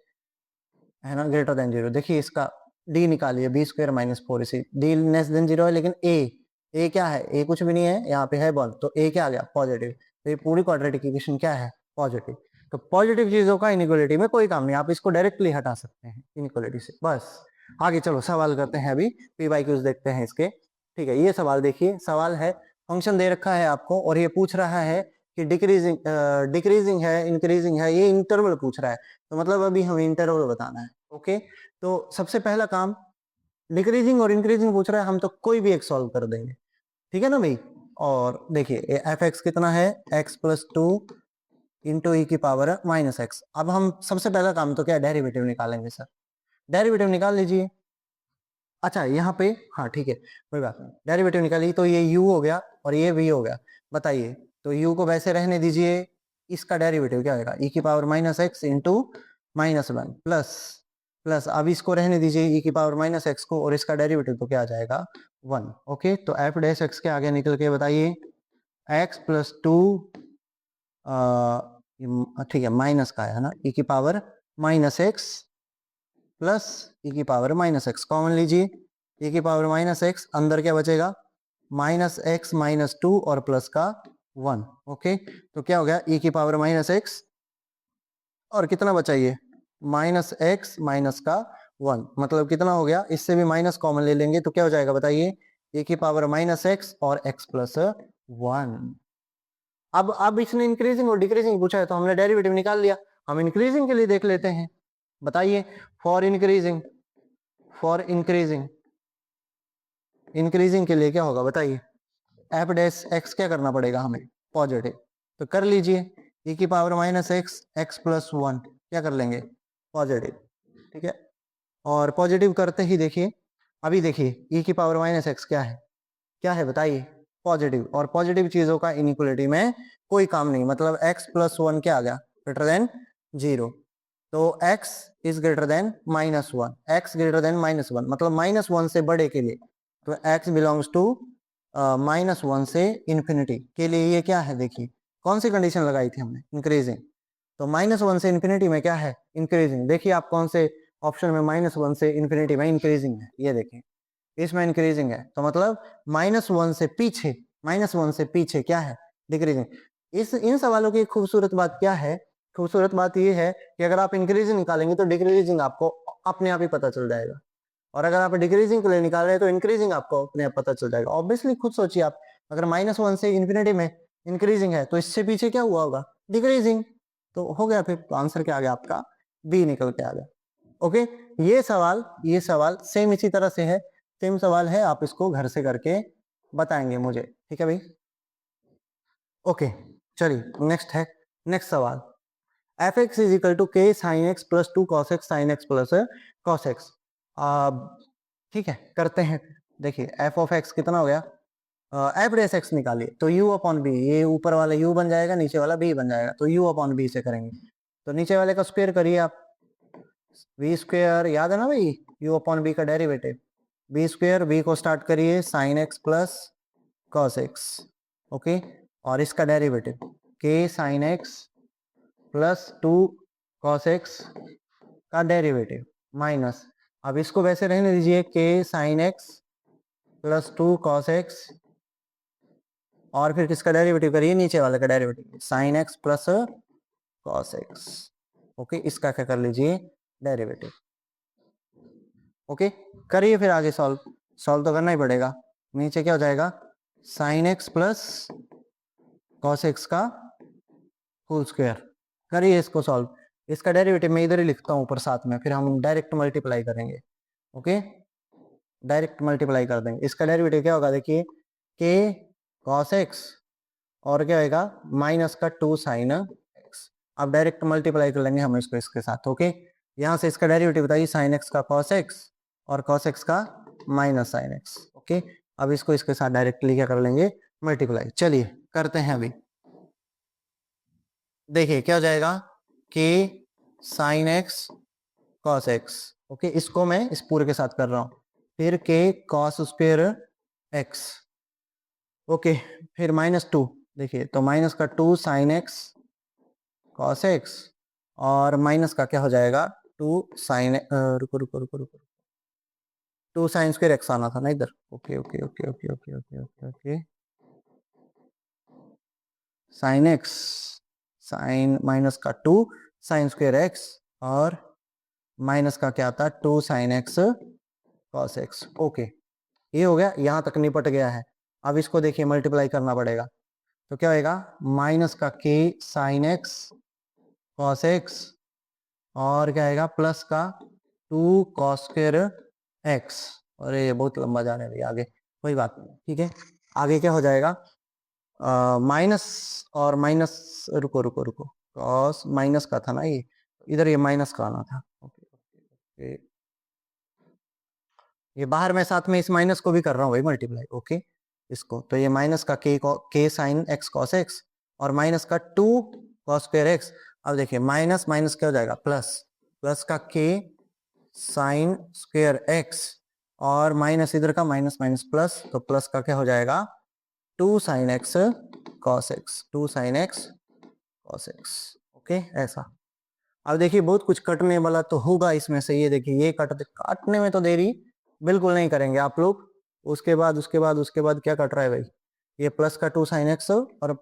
[SPEAKER 1] है ना, ग्रेटर देन 0। देखिए इसका d निकालिए, b² - 4, इसी d लेस देन 0 है, लेकिन a क्या है, a कुछ भी नहीं है, यहाँ पे है 1, तो a क्या आ गया पॉजिटिव। तो ये पूरी क्वाड्रेटिक इक्वेशन क्या है, पॉजिटिव। तो पॉजिटिव चीजों का इनइक्वालिटी में कोई काम नहीं, आप इसको डायरेक्टली हटा सकते हैं इनइक्वालिटी से। बस आगे चलो सवाल करते हैं, अभी p/q देखते हैं इसके। ठीक है, ये सवाल देखिए, सवाल है, फंक्शन दे रखा है आपको और ये पूछ रहा है कि डिक्रीजिंग है, इंक्रीजिंग है, ये इंटरवल पूछ रहा है, तो मतलब अभी हमें इंटरवल बताना है। ओके, तो सबसे पहला काम, डिक्रीजिंग और इंक्रीजिंग पूछ रहा है, हम तो कोई भी एक सॉल्व कर देंगे, ठीक है ना भाई। और देखिए एफ एक्स कितना है, x + 2 इंटू ई की पावर -x। अब हम सबसे पहला काम तो क्या है, डेरिवेटिव निकालेंगे सर, डेरिवेटिव निकाल लीजिए। अच्छा यहाँ पे, हाँ ठीक है, कोई बात नहीं, डेरिवेटिव निकालिए, तो ये u हो गया और ये v हो गया। बताइए, तो u को वैसे रहने दीजिए, इसका डेरिवेटिव क्या होगा, e की पावर -x इंटू -1 प्लस अब इसको रहने दीजिए e की पावर -x को, और इसका डेरिवेटिव तो क्या आ जाएगा 1। ओके, तो f डैश x के आगे निकल के बताइए, x + 2 ठीक है, माइनस का है ना, e की पावर -x प्लस e की पावर -x, कॉमन लीजिए, e की पावर -x, अंदर क्या बचेगा, -x - 2 और प्लस का 1। ओके, तो क्या हो गया, e की पावर -x और कितना बचा ये -x माइनस का 1, मतलब कितना हो गया, इससे भी माइनस कॉमन ले लेंगे तो क्या हो जाएगा बताइए, e की पावर -x और x + 1। अब इसने इंक्रीजिंग और डिक्रीजिंग पूछा है तो हमने डेरिवेटिव निकाल लिया। हम इंक्रीजिंग के लिए देख लेते हैं, बताइए, फॉर इंक्रीजिंग के लिए क्या होगा बताइए, एफ डैश एक्स क्या करना पड़ेगा हमें, पॉजिटिव, तो कर लीजिए, e की पावर -x x + 1 क्या कर लेंगे, पॉजिटिव, ठीक है। और पॉजिटिव करते ही देखिए, अभी देखिए e की पावर -x क्या है बताइए, पॉजिटिव, और पॉजिटिव चीजों का इनइक्वालिटी में कोई काम नहीं, मतलब x + 1 क्या आ गया, ग्रेटर देन 0, तो x is greater then -1, x greater than -1 मतलब -1 से बड़े के लिए, तो x बिलोंग्स टू -1 से इन्फिनिटी के लिए, ये क्या है, देखिए कौन सी कंडीशन लगाई थी हमने, इंक्रीजिंग, तो -1 से इन्फिनिटी में क्या है, इंक्रीजिंग। देखिए आप कौन से ऑप्शन में -1 से इन्फिनिटी में इंक्रीजिंग है, ये देखें इसमें इंक्रीजिंग है, तो मतलब -1 से पीछे, -1 से पीछे क्या है, डिक्रीजिंग। इन सवालों की खूबसूरत बात क्या है, खूबसूरत बात ये है कि अगर आप इंक्रीजिंग निकालेंगे तो डिक्रीजिंग आपको अपने आप ही पता चल जाएगा, और अगर आप डिक्रीजिंग के लिए निकाल रहे हैं तो इंक्रीजिंग आपको अपने आप पता चल जाएगा। ऑब्वियसली खुद सोचिए आप, अगर -1 से इन्फिनिटी में इंक्रीजिंग है तो इससे पीछे क्या हुआ होगा, डिक्रीजिंग, तो हो गया, फिर आंसर क्या आ गया आपका, बी निकल के आ गया। ओके, ये सवाल सेम इसी तरह से है, सेम सवाल है, आप इसको घर से करके बताएंगे मुझे, ठीक है भाई। ओके, चलिए नेक्स्ट सवाल, f x is equal to k sine x plus 2 cos x sine x plus cos x. ठीक है, करते हैं। देखिए एफ ऑफ एक्स कितना हो गया, एफ डेस एक्स निकालिए, तो u अपॉन बी, ये ऊपर वाला u बन जाएगा, नीचे वाला b बन जाएगा, तो u अपॉन बी से करेंगे, तो नीचे वाले का स्क्वायर करिए आप, v स्क्वायर याद है ना भाई, u अपॉन बी का डेरिवेटिव, बी स्क्वायर, बी को स्टार्ट करिए sign x plus cos x, okay, और इसका डेरिवेटिव के sine x plus 2 cos x का डेरिवेटिव माइनस, अब इसको वैसे रहने दीजिए, के sine x plus 2 cos x, और फिर किसका डेरिवेटिव करिए, नीचे वाले का derivative sign x plus cos x, okay, इसका क्या कर लीजिए, डेरिवेटिव, ओके, करिए फिर आगे सॉल्व तो करना ही पड़ेगा। नीचे क्या हो जाएगा, sign x plus cos x का होल स्क्वायर, करिए इसको सॉल्व, इसका डेरिवेटिव मैं इधर ही लिखता हूँ ऊपर साथ में, फिर हम डायरेक्ट मल्टीप्लाई करेंगे, ओके, डायरेक्ट मल्टीप्लाई कर देंगे, इसका डेरिवेटिव क्या होगा, देखिए के कॉस एक्स और क्या होगा माइनस का 2 साइन एक्स, अब डायरेक्ट मल्टीप्लाई कर लेंगे हम इसको इसके साथ, ओके, यहाँ से इसका डेरिवेटिव बताइए साइन एक्स का कॉस एक्स और कॉस एक्स का माइनस साइन एक्स, ओके, अब इसको इसके साथ डायरेक्टली क्या कर लेंगे, मल्टीप्लाई। चलिए करते हैं अभी, देखिए क्या हो जाएगा, के sine x cos x, okay, इसको मैं इस पूरे के साथ कर रहा हूं, फिर के कॉस स्क्वायर एक्स, ओके, फिर -2, देखिए तो माइनस का 2 साइन एक्स कॉस एक्स और माइनस का क्या हो जाएगा 2 साइन, रुको रुको रुको रुको, 2 साइन स्क्वायर एक्स आना था ना इधर, okay okay okay okay okay okay okay okay, sine x, sine minus का 2 साइन स्क्वायर एक्स और माइनस का क्या आता, 2 sine x cos x, okay, ये हो गया, यहां तक निपट गया है। अब इसको देखिए मल्टीप्लाई करना पड़ेगा, तो क्या होएगा, माइनस का के साइन एक्स कॉस एक्स और क्या आएगा प्लस का 2 कॉस स्क्वायर एक्स, अरे ये बहुत लंबा जा रहा है आगे, कोई बात नहीं, ठीक है, आगे क्या हो जाएगा, माइनस और माइनस, रुको रुको रुको, कॉस माइनस का था ना ये, इधर ये माइनस का आना था, ओके ओके, ये बाहर मैं साथ में इस माइनस को भी कर रहा हूँ भाई मल्टीप्लाई, ओके, इसको तो ये माइनस का के साइन एक्स कॉस एक्स और माइनस का 2 कॉस स्क्वायर एक्स, अब देखिए माइनस माइनस क्या हो जाएगा प्लस, प्लस का के साइन स्क्वायर एक्स और माइनस इधर का माइनस माइनस प्लस, तो प्लस का क्या हो जाएगा 2 sine x cos x, 2 sine x cos x, okay, ऐसा। अब देखिए बहुत कुछ कटने वाला तो होगा इसमें से, ये देखिए ये काटने में तो देरी बिल्कुल नहीं करेंगे आप लोग, उसके बाद क्या कट रहा है भाई, ये प्लस का 2 साइन एक्स और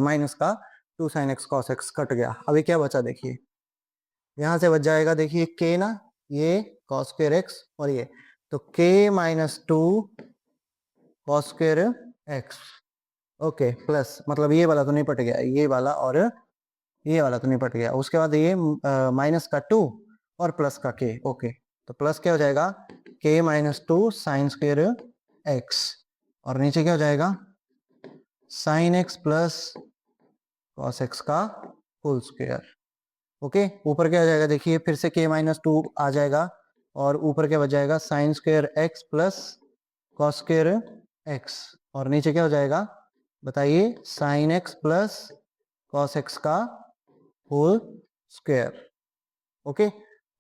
[SPEAKER 1] माइनस का 2 sine x cos x cut गया, अभी क्या बचा देखिए, यहाँ से बच जाएगा, देखिए के ना, ये कॉस स्क्वायर एक्स और ये, तो के -2 cos square x, okay, plus मतलब ये वाला तो निपट गया, ये वाला और ये वाला तो निपट गया, उसके बाद ये माइनस का 2 और प्लस का के, ओके, तो प्लस क्या हो जाएगा के -2 साइन स्क्वायर एक्स और नीचे क्या हो जाएगा sign x plus cos x का होल स्क्वायर, ओके, ऊपर क्या हो जाएगा देखिए फिर से के -2 आ जाएगा और ऊपर क्या बच जाएगा sign square x plus cos square x और नीचे क्या हो जाएगा बताइए sign x plus cos x का होल स्क्वायर, ओके।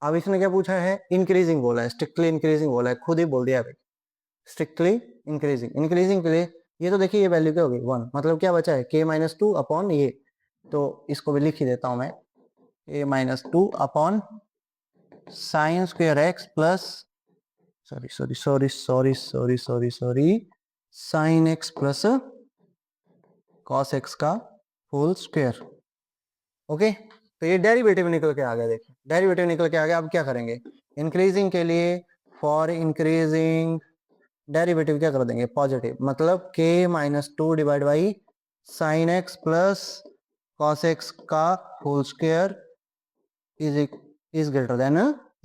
[SPEAKER 1] अब इसने क्या पूछा है, इंक्रीजिंग बोला है, स्ट्रिक्टली इंक्रीजिंग बोला है, खुद ही बोल दिया भाई, स्ट्रिक्टली इंक्रीजिंग, इंक्रीजिंग के लिए ये तो देखिए ये वैल्यू क्या होगी 1, मतलब क्या बचा है के -2 अपॉन ये, तो इसको भी लिख ही देता हूं मैं, ए -2 upon sine square x plus sorry sine x plus cos x का होल स्क्वायर। ओके, तो ये डेरिवेटिव निकल के आ गया। देखिए डेरिवेटिव निकल के आ गया। अब क्या करेंगे इंक्रीजिंग के लिए, फॉर इंक्रीजिंग डेरिवेटिव क्या कर देंगे पॉजिटिव, मतलब k minus two divide by sine x plus cos x का whole square is greater than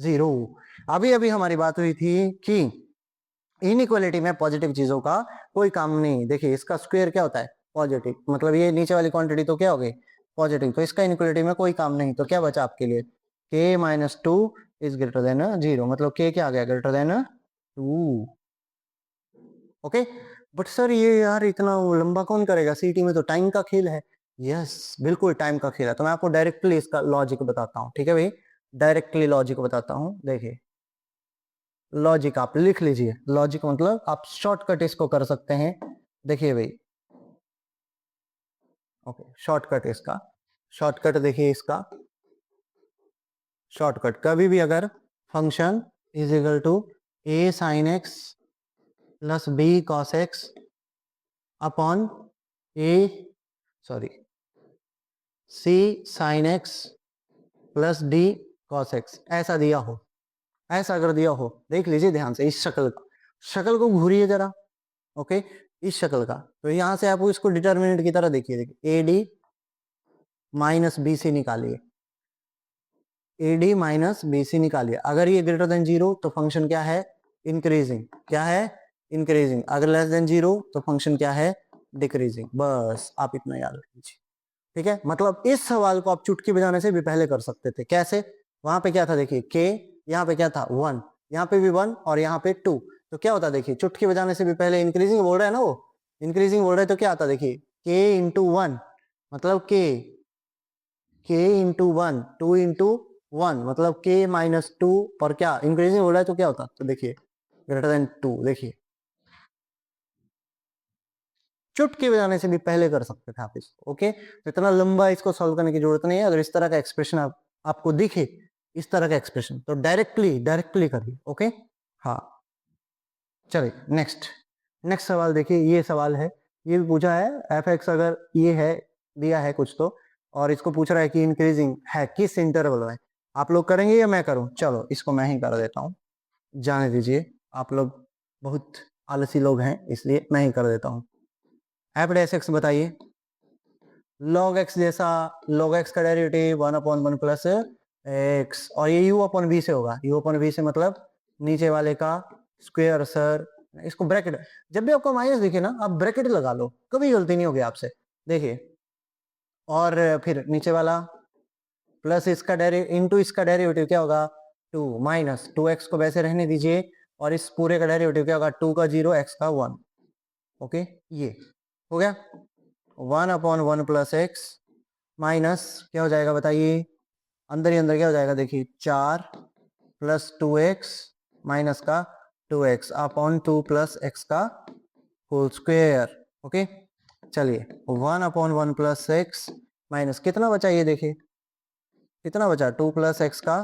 [SPEAKER 1] 0। अभी अभी हमारी बात हुई थी कि इनइक्वालिटी में पॉजिटिव चीजों का कोई काम नहीं। देखिए इसका स्क्वायर क्या होता है पॉजिटिव, मतलब ये नीचे वाली क्वांटिटी तो क्या हो गई पॉजिटिव, तो इसका इनइक्वालिटी में कोई काम नहीं। तो क्या बचा आपके लिए k minus two is greater than 0, मतलब k क्या आ गया greater than 2। Okay, but sir ये यार इतना लंबा कौन करेगा, सीटी में तो टाइम का खेल है। यस बिल्कुल टाइम का खेल है। तो मैं आपको डायरेक्टली इसका लॉजिक बताता हूँ, ठीक है भाई, डायरेक्टली लॉजिक बताता हूँ। देखिए लॉजिक आप लिख लीजिए, लॉजिक मतलब आप शॉर्टकट इसको कर सकते हैं। देखिए भाई, ओके शॉर्टकट इसका, शॉर्टकट देखिए इसका शॉर्टकट, कभी भी अगर function is equal to a sine x plus b cos x upon a sorry c sine x plus d cos x, ऐसा दिया हो, ऐसा अगर दिया हो, देख लीजिए ध्यान से इस शक्ल का, शक्ल को घूरिए जरा। ओके, इस शक्ल का, तो यहां से आप इसको डिटर्मिनेंट की तरह देखिए, देखिए AD माइनस BC निकालिए, AD माइनस BC निकालिए। अगर ये ग्रेटर देन 0 तो फंक्शन क्या है इंक्रीजिंग, क्या है इंक्रीजिंग। अगर लेस देन 0 तो फंक्शन क्या है डिक्रीजिंग। बस आप इतना याद रखिए, ठीक है। मतलब इस सवाल को आप चुटकी बजाने से भी पहले कर सकते थे। कैसे, वहां पे क्या था देखिए k, यहाँ पे क्या था 1, यहाँ पे भी 1 और यहाँ पे 2, तो क्या होता देखिए चुटकी बजाने से भी पहले इंक्रीजिंग बोल रहा है ना, वो इंक्रीजिंग बोल रहा है, तो क्या आता देखिए k इंटू 1 मतलब k इंटू 1, 2 इंटू 1 मतलब k माइनस 2, और क्या इंक्रीजिंग बोल रहा है तो क्या होता, तो देखिए ग्रेटर देन 2। देखिए चुटकी बजाने से भी पहले कर सकते थे आप इसको। ओके, तो इतना लंबा इसको सॉल्व करने की जरूरत नहीं है। अगर इस तरह का एक्सप्रेशन आपको दिखे, इस तरह का एक्सप्रेशन, तो डायरेक्टली डायरेक्टली करिए। ओके, हाँ चलिए नेक्स्ट, नेक्स्ट सवाल देखिए। ये सवाल है, ये भी पूछा है एफ एक्स, अगर ये है दिया है कुछ तो, और इसको पूछ रहा है कि इंक्रीजिंग है किस इंटरवल में। आप लोग करेंगे या मैं करूं, चलो इसको मैं ही कर देता हूं, जाने दीजिए, आप लोग बहुत आलसी लोग हैं इसलिए मैं ही कर देता हूं। एफ डैश एक्स बताइए, लॉग एक्स जैसा, लॉग एक्स का डेरिवेटिव 1/1 प्लस एक्स, और ये u अपॉन v से होगा, u अपॉन v से मतलब नीचे वाले का स्क्वायर। सर इसको ब्रैकेट, जब भी आपको माइनस दिखे ना आप ब्रैकेट लगा लो, कभी गलती नहीं होगी आपसे। देखिए और फिर नीचे वाला प्लस इसका इनटू इसका डेरिवेटिव क्या होगा 2 माइनस 2x को वैसे रहने दीजिए, और इस पूरे का डेरिवेटिव क्या होगा 2 का 0 x का 1। ओके, ये हो गया 1/1 प्लस एक्स माइनस क्या हो जाएगा बताइए, अंदर ही अंदर क्या हो जाएगा देखिए 4 प्लस 2x माइनस का 2x अपॉन 2 प्लस एक्स का होल स्क्वायर। ओके, चलिए 1/1 प्लस एक्स माइनस कितना बचा, ये देखिए कितना बचा 2 प्लस एक्स का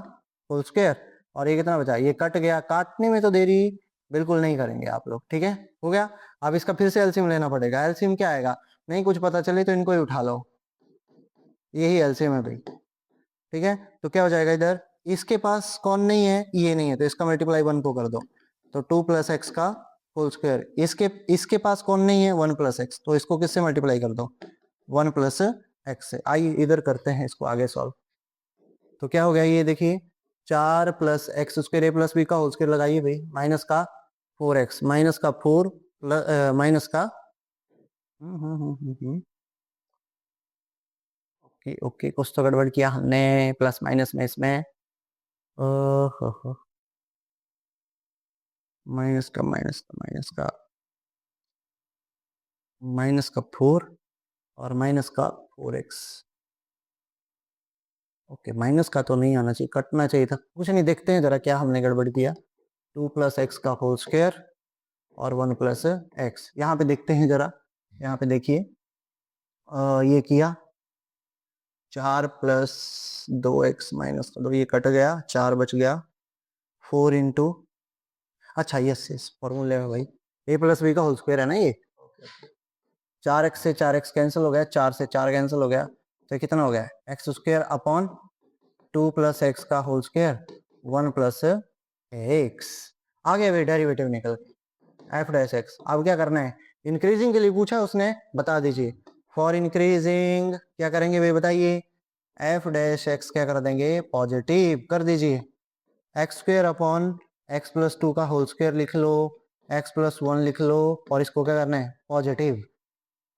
[SPEAKER 1] होल स्क्वायर, और ये कितना बचा, ये कट गया, काटने में तो देरी बिल्कुल नहीं करेंगे आप लोग, ठीक है हो गया। अब इसका फिर से एलसीएम लेना पड़ेगा, एलसीएम क्या आएगा, नहीं कुछ पता चले तो इनको ही उठा लो, यही एलसीएम है भाई, ठीक है। तो क्या हो जाएगा इधर, इसके पास कौन नहीं है, ये नहीं है, तो इसका मल्टीप्लाई 1 को कर दो, तो 2 प्लस एक्स का होल स्क्वायर। इसके इसके पास कौन नहीं है 1 प्लस एक्स, तो इसको किससे मल्टीप्लाई कर दो 1 प्लस एक्स से। आइए इधर करते हैं इसको आगे सॉल्व। तो क्या हो गया ये देखिए 4 प्लस एक्स स्क्वायर ए प्लस बी का होल स्क्वायर लगाइए भाई, माइनस का 4x माइनस का 4 प्लस माइनस का ओके ओके, कुछ तो गड़बड़ किया हमने प्लस माइनस में इसमें, माइनस का माइनस का माइनस का माइनस का 4 और माइनस का 4x। ओके, माइनस का तो नहीं आना चाहिए, कटना चाहिए था, कुछ नहीं, देखते हैं जरा क्या हमने गड़बड़ किया। 2 प्लस एक्स का होल स्क्वायर और 1 प्लस एक्स, यहाँ पे देखते हैं जरा, यहाँ पे देखिए ये किया 4 प्लस 2x-2, ये कट गया, 4 बच गया, 4 इंटू, अच्छा यस फॉर्मूले में भाई a प्लस बी का होल स्क्वायर है ना ये, 4x से 4x कैंसिल हो गया, 4 से 4 कैंसिल हो गया, तो कितना हो गया x square upon 2 plus x का होल स्क्वायर 1 प्लस एक्स। आ गया भाई डेरिवेटिव निकल एफ डैश एक्स। अब क्या करना है, इंक्रीजिंग के लिए पूछा उसने, बता दीजिए। फॉर इंक्रीजिंग क्या करेंगे भाई बताइए, एफ डैश एक्स क्या कर देंगे पॉजिटिव कर दीजिए, x square upon x plus 2 का होल स्क्वायर लिख लो, एक्स प्लस 1 लिख लो, और इसको क्या करना है पॉजिटिव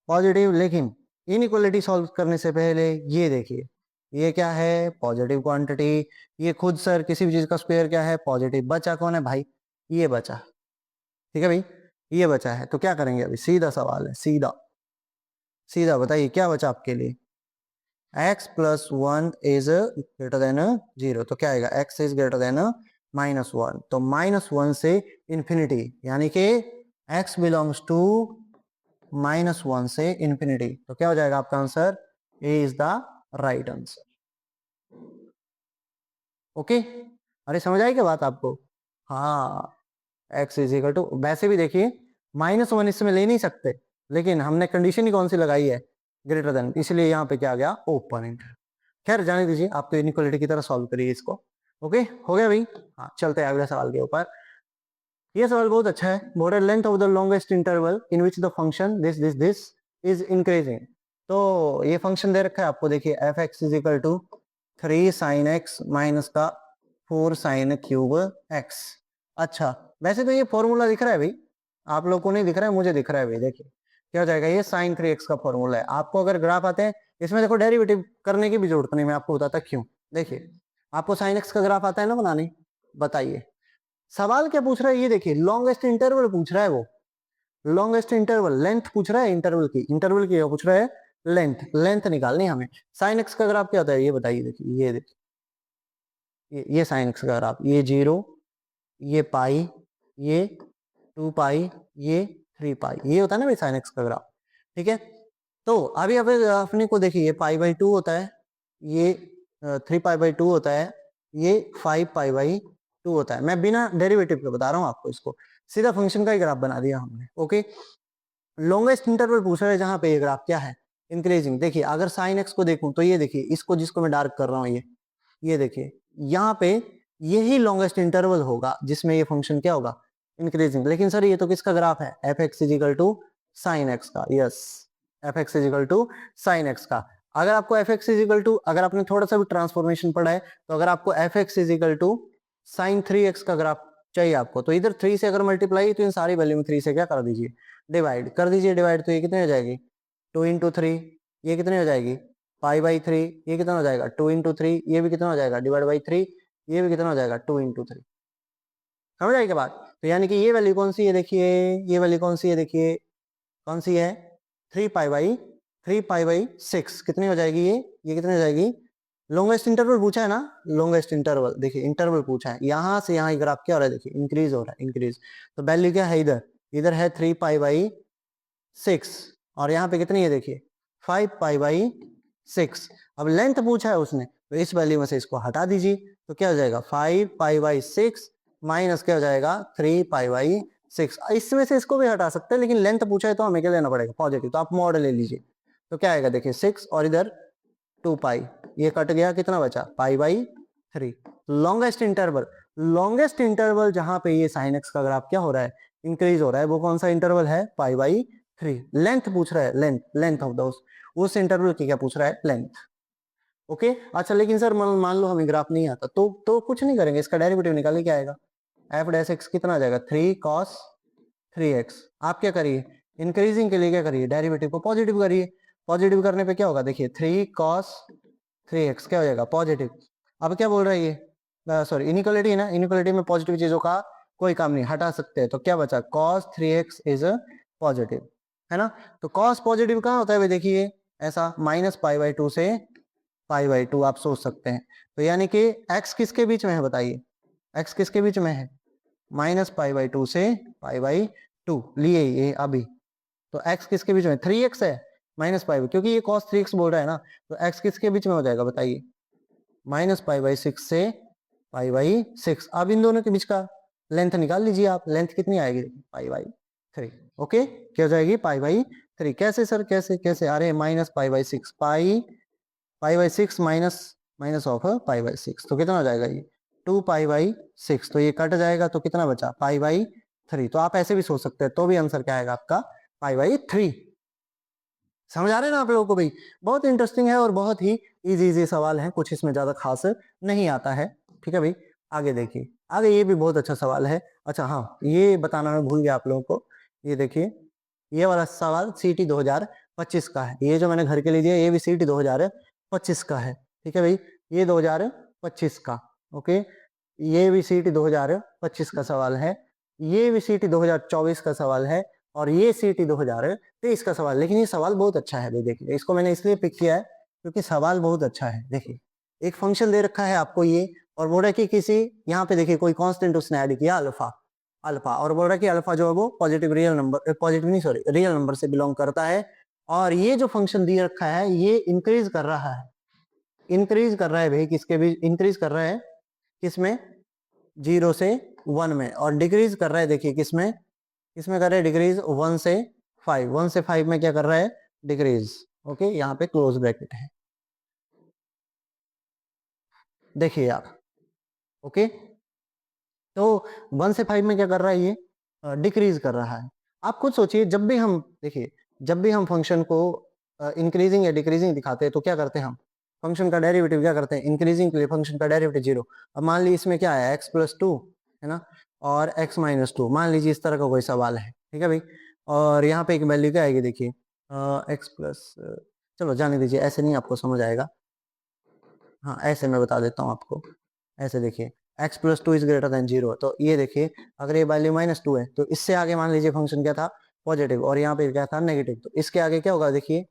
[SPEAKER 1] पॉजिटिव। लेकिन इनइक्वालिटी सॉल्व करने से पहले ये देखिए, ये क्या है पॉजिटिव क्वांटिटी, ये खुद सर किसी भी चीज का स्क्वायर क्या है पॉजिटिव, बचा कौन है भाई, ये बचा, ठीक है भाई, ये बचा है। तो क्या करेंगे अभी, सीधा सवाल है, सीधा सीधा बताइए क्या बचा आपके लिए, x plus 1 is greater than 0, तो क्या आएगा x इज ग्रेटर देन -1, तो -1 से इंफिनिटी, यानी कि x बिलोंग्स टू -1 से इंफिनिटी, तो क्या हो जाएगा आपका answer, A is the right answer. Okay, अरे समझ आई क्या बात आपको, हाँ x इज इक्वल टू, वैसे भी देखिए -1 इसमें ले नहीं सकते, लेकिन हमने कंडीशन ही कौन सी लगाई है, ग्रेटर देन, इसलिए यहाँ पे क्या आ गया ओपन इंटर। खैर जाने दीजिए, आप तो इनइक्वालिटी की तरह सॉल्व करिए इसको। ओके हो गया भाई, हाँ चलते हैं अगले सवाल के ऊपर। ये सवाल बहुत अच्छा है, model length of the longest interval in which the function this is increasing. तो ये फंक्शन दे रखा है आपको, देखिए f x is equal to 3 sine x minus का 4 साइन क्यूब एक्स। अच्छा वैसे तो ये फॉर्मूला दिख रहा है भाई, आप लोग को नहीं दिख रहा है, मुझे दिख रहा है भाई, देखिए क्या हो जाएगा, ये साइन 3x का फॉर्मूला है। आपको अगर ग्राफ आते हैं, इसमें देखो डेरिवेटिव करने की भी जरूरत नहीं, मैं आपको बताता क्यों। देखिए आपको साइन एक्स का ग्राफ आता है ना बनाने, बताइए सवाल क्या पूछ रहा है, ये देखिए लॉन्गेस्ट इंटरवल पूछ रहा है, वो लॉन्गेस्ट इंटरवल लेंथ पूछ रहा है, इंटरवल की पूछ रहा है लेंथ, लेंथ निकालनी हमें। साइन एक्स का ग्राफ क्या होता है ये बताइए, देखिए ये देखिए, ये साइन एक्स का ग्राफ, ये 0, ये पाई, ये 2 पाई, ये 3 पाई, ये होता है ना भाई साइन एक्स का ग्राफ, ठीक है। तो अभी अपने को देखिए, ये पाई बाई 2 होता है, ये 3 पाई बाई 2 होता है, ये 5 पाई बाई 2 होता है। मैं बिना डेरिवेटिव के बता रहा हूँ आपको, इसको सीधा फंक्शन का ही ग्राफ बना दिया हमने। ओके, लॉन्गेस्ट इंटरवल पूछ रहा है जहां पे ये ग्राफ क्या है इंक्रीजिंग। देखिए अगर साइन एक्स को देखूं तो ये देखिए, इसको जिसको मैं डार्क कर रहा हूँ, ये देखिए यहाँ पे यही लॉन्गेस्ट इंटरवल होगा जिसमें ये फंक्शन क्या होगा इंक्रीजिंग। लेकिन सर ये तो किसका ग्राफ है, f x is equal to sine x का, yes f x is equal to sine x का। अगर आपको f x is equal to, अगर आपने थोड़ा सा भी ट्रांसफॉर्मेशन पढ़ा है, तो अगर आपको f x is equal to sine 3x का ग्राफ चाहिए आपको, तो इधर 3 से अगर मल्टीप्लाई, तो इन सारी वैल्यू में 3 से क्या कर दीजिए डिवाइड कर दीजिए, डिवाइड तो ये कितने हो जाएगी 2 इंटू 3, ये कितने हो जाएगी पाई बाई 3, ये कितना हो जाएगा 2 इंटू 3, ये भी कितना हो जाएगा डिवाइड बाई 3, ये भी कितना हो जाएगा 2 इंटू 3। समझ आएगी बात, तो यानी कि ये वैल्यू कौन सी है, देखिए ये वैल्यू कौन सी है, देखिए कौन सी है 3 पाई बाई 6 कितनी हो जाएगी, ये कितनी हो जाएगी, लॉन्गेस्ट इंटरवल पूछा है ना, लॉन्गेस्ट इंटरवल, देखिए इंटरवल पूछा है, यहां से यहाँ ग्राफ क्या हो रहा है, देखिए इंक्रीज हो रहा है, इंक्रीज, तो वैल्यू क्या है इधर, इधर है 3 पाई बाई 6, और यहाँ पे कितनी है देखिए 5 पाई बाई 6। अब लेंथ पूछा है उसने, तो इस वैल्यू में से इसको हटा दीजिए, तो क्या हो जाएगा 5 पाई बाई 6 माइनस क्या हो जाएगा 3 पाई बाई 6। इसमें से इसको भी हटा सकते हैं, लेकिन लेंथ पूछा है तो हमें क्या लेना पड़ेगा पॉजिटिव, तो आप मॉड ले लीजिए, तो क्या आएगा देखिए 6 और इधर 2 पाई, ये कट गया, कितना बचा pi by 3। Longest interval, longest interval जहां पे ये साइन एक्स का ग्राफ क्या हो रहा है इंक्रीज हो रहा है, वो कौन सा इंटरवल है पाई बाई 3। लेंथ पूछ रहा है, लेंथ, लेंथ ऑफ दोस, उस इंटरवल की क्या पूछ रहा है लेंथ। ओके अच्छा, लेकिन सर मान लो हमें ग्राफ नहीं आता, तो कुछ नहीं करेंगे, इसका डेरिवेटिव निकालिए, क्या आएगा एफ डैश एक्स कितना आ जाएगा 3 cos 3x। आप क्या करिए इंक्रीजिंग के लिए क्या करिए, डेरिवेटिव को पॉजिटिव करिए, पॉजिटिव करने पे क्या होगा देखिए 3 cos 3x क्या हो जाएगा पॉजिटिव। अब क्या बोल रहा है ये, सॉरी इनइक्वालिटी है ना, इनइक्वालिटी में पॉजिटिव चीजों का कोई काम नहीं, हटा सकते हैं, तो क्या बचा cos 3x इज पॉजिटिव, है ना। तो cos पॉजिटिव कहाँ होता है भाई, देखिए ऐसा -पाई बाई 2 से पाई बाई 2 आप सोच सकते हैं, तो यानी कि x किसके बीच में है बताइए, x किसके बीच में है -पाई बाई 2 से पाई बाई 2 लिए ये अभी, तो x किसके बीच में 3x है, माइनस पाई, क्योंकि ये cos 3x बोल रहा है ना, तो x किसके बीच में हो जाएगा बताइए, -π/6 से π/6। अब इन दोनों के बीच का लेंथ निकाल लीजिए आप, लेंथ कितनी आएगी, π/3। ओके, क्या हो जाएगी, π/3। कैसे सर, कैसे कैसे, अरे -π/6, π/6 माइनस ऑफ π/6, तो कितना हो जाएगा ये 2π/6, तो ये कट जाएगा तो कितना बचा, π/3। तो आप ऐसे भी सोच सकते हैं, तो भी आंसर क्या आएगा आपका, π/3। समझ आ रहे हैं ना आप लोगों को भाई, बहुत इंटरेस्टिंग है और बहुत ही इजी सवाल है, कुछ इसमें ज्यादा खास नहीं आता है। ठीक है भाई, आगे देखिए, आगे ये भी बहुत अच्छा सवाल है। अच्छा हाँ, ये बताना मैं भूल गया आप लोगों को, ये देखिए, ये वाला सवाल CT 2025 का है, ये जो मैंने घर के लिए दिया ये भी CT 2025 का है। ठीक है भाई, ये 2025 का, ओके, ये भी CT 2025 का सवाल है, ये भी CT 2024 का सवाल है, और ये CT 2023 का सवाल। लेकिन ये सवाल बहुत अच्छा है भाई, देखिए इसको मैंने इसलिए पिक किया है क्योंकि सवाल बहुत अच्छा है। देखिए एक फंक्शन दे रखा है आपको ये, और बोल रहा है कि किसी, यहाँ पे देखिए कोई कांस्टेंट उसने ऐड किया अल्फा, और बोल रहा है कि अल्फा जो है वो पॉजिटिव रियल नंबर, पॉजिटिव नहीं सॉरी रियल नंबर से बिलोंग करता है, और ये जो फंक्शन दिया रखा है ये इंक्रीज कर रहा है, इंक्रीज कर रहा है भाई, किसके भी इंक्रीज कर रहा है, किसमें, 0 से 1 में, और डिक्रीज कर रहा है, देखिए किसमें, किसमें कर रहा है डिक्रीज, 1 से 5, 1 से 5 में क्या कर रहा है, डिक्रीज। ओके, यहाँ पे क्लोज ब्रैकेट है, देखिए आप, ओके, तो 1 से 5 में क्या कर रहा है ये, डिक्रीज कर रहा है। आप खुद सोचिए, जब भी हम देखिए, जब भी हम फंक्शन को इंक्रीजिंग या डिक्रीजिंग दिखाते हैं तो क्या करते हैं हम, फंक्शन का डेरिवेटिव क्या करते हैं, इंक्रीजिंग के लिए फंक्शन का डेरिवेटिव 0। अब मान लीजिए इसमें क्या है, x+2 है ना, और x-2, मान लीजिए इस तरह का कोई सवाल है, ठीक है भाई, और यहाँ पे एक वैल्यू क्या आएगी, देखिए x प्लस, चलो जाने दीजिए, ऐसे नहीं आपको समझ आएगा, हाँ ऐसे मैं बता देता हूँ आपको, ऐसे देखिए x+2 इज ग्रेटर देन 0, तो ये देखिए अगर ये वैल्यू -2 है तो इससे आगे मान लीजिए फंक्शन क्या था, पॉजिटिव, और यहाँ पे क्या था, नेगेटिव, तो इसके आगे क्या होगा, देखिए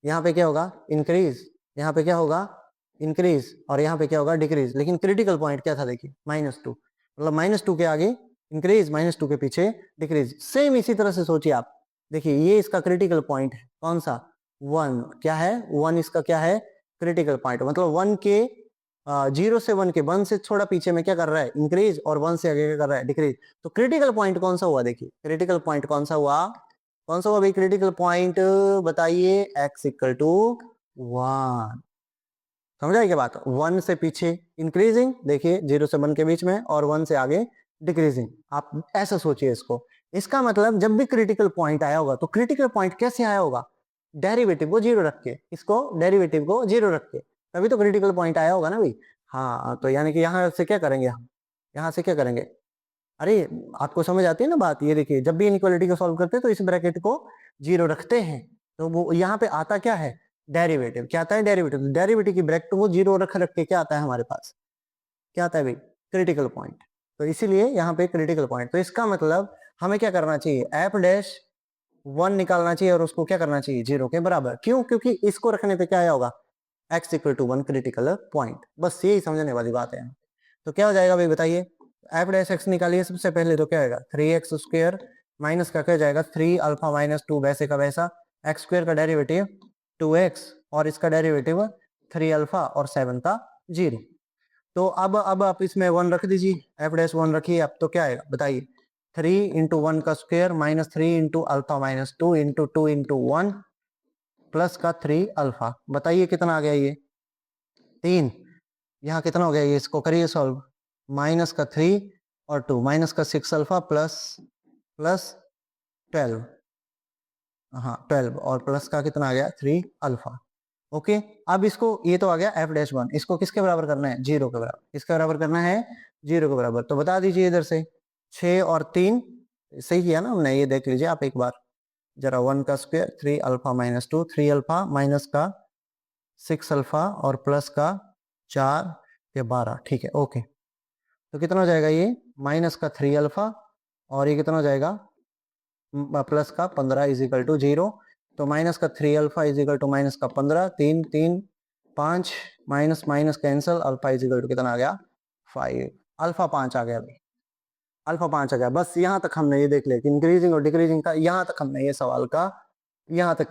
[SPEAKER 1] यहाँ पे क्या होगा, इंक्रीज, यहाँ पे क्या होगा, इंक्रीज, और यहाँ पे क्या होगा, डिक्रीज। लेकिन क्रिटिकल पॉइंट क्या था, देखिए -2, मतलब -2 के आगे इंक्रीज, -2 के पीछे डिक्रीज। सेम इसी तरह से सोचिए आप, देखिए ये इसका क्रिटिकल पॉइंट है, कौन सा, 1, क्या है 1, इसका क्या है, क्रिटिकल पॉइंट, मतलब 1 के 0 से 1 के 1 से थोड़ा पीछे में क्या कर रहा है, इंक्रीज, और 1 से आगे क्या कर रहा है, डिक्रीज। तो क्रिटिकल पॉइंट कौन सा हुआ, देखिए क्रिटिकल पॉइंट कौन सा हुआ, कौन सा हुआ भाई क्रिटिकल पॉइंट, बताइए, x=1। समझ आई क्या बात, 1 से पीछे इंक्रीजिंग, देखिए 0 से 1 के बीच में, और 1 से आगे डिक्रीजिंग। आप ऐसा सोचिए इसको, इसका मतलब जब भी क्रिटिकल पॉइंट आया होगा तो क्रिटिकल पॉइंट कैसे आया होगा, डेरिवेटिव को 0 रख के, इसको डेरिवेटिव को 0 रख के, तभी तो क्रिटिकल पॉइंट आया होगा ना भाई। हाँ, तो यानी कि यहाँ से क्या करेंगे हम, यहाँ से क्या करेंगे, अरे आपको समझ आती है ना बात, ये देखिए जब भी इनइक्वालिटी को सॉल्व करते हैं तो इस ब्रैकेट को 0 रखते हैं, तो वो यहाँ पे आता क्या है, डेरिवेटिव। क्या आता है, डेरिवेटिव। डेरिवेटिव की ब्रैकेट को 0 रख रख के क्या आता है हमारे पास, क्या आता है भाई, क्रिटिकल पॉइंट। तो इसीलिए यहाँ पे क्रिटिकल पॉइंट, तो इसका मतलब हमें क्या करना चाहिए, f'1 निकालना चाहिए, और उसको क्या करना चाहिए, 0 के बराबर। क्यों, क्योंकि इसको रखने पे क्या आया होगा, x=1 क्रिटिकल पॉइंट। बस यही समझने वाली बात है। तो क्या हो जाएगा भाई बताइए, f' निकालिए सबसे पहले, तो क्या आएगा 3x² माइनस का क्या जाएगा 3α-2, वैसे का वैसा, x² का डेरिवेटिव 2x, और इसका डेरिवेटिव 3α, और 7 का 0। तो अब आप इसमें 1 रख दीजिए, f'1 रखिए, अब तो क्या आएगा बताइए, 3 × 1 का स्क्वायर माइनस 3 × α-2 × 2 × 1 प्लस का 3α, बताइए कितना आ गया ये 3, यहाँ कितना हो गया ये, इसको करिए सॉल्व, माइनस का 3 और 2, माइनस का 6α प्लस 12, हाँ 12, और प्लस का कितना आ गया 3α। ओके, अब इसको, ये तो आ गया f'1, इसको किसके बराबर करना है, 0 के बराबर। किसके बराबर करना है, 0 के बराबर। तो बता दीजिए इधर से, 6 और 3 सही किया ना हमने, ये देख लीजिए आप एक बार जरा, 1 का स्क्वायर 3α-2, 3α माइनस का 6α, और प्लस का 4 के 12, ठीक है ओके। तो कितना हो जाएगा ये, माइनस का 3α, और ये कितना हो जाएगा, प्लस का 15 = 0। तो माइनस का 3α = माइनस का 15, 3 3 5, माइनस माइनस कैंसल, अल्फा = कितना आ गया 5, अल्फा 5 आ गया भाई, अल्फा 5 आ गया। बस यहाँ तक हमने ये देख लिया कि इंक्रीजिंग और डिक्रीजिंग का, यहाँ तक हमने ये सवाल का यहाँ तक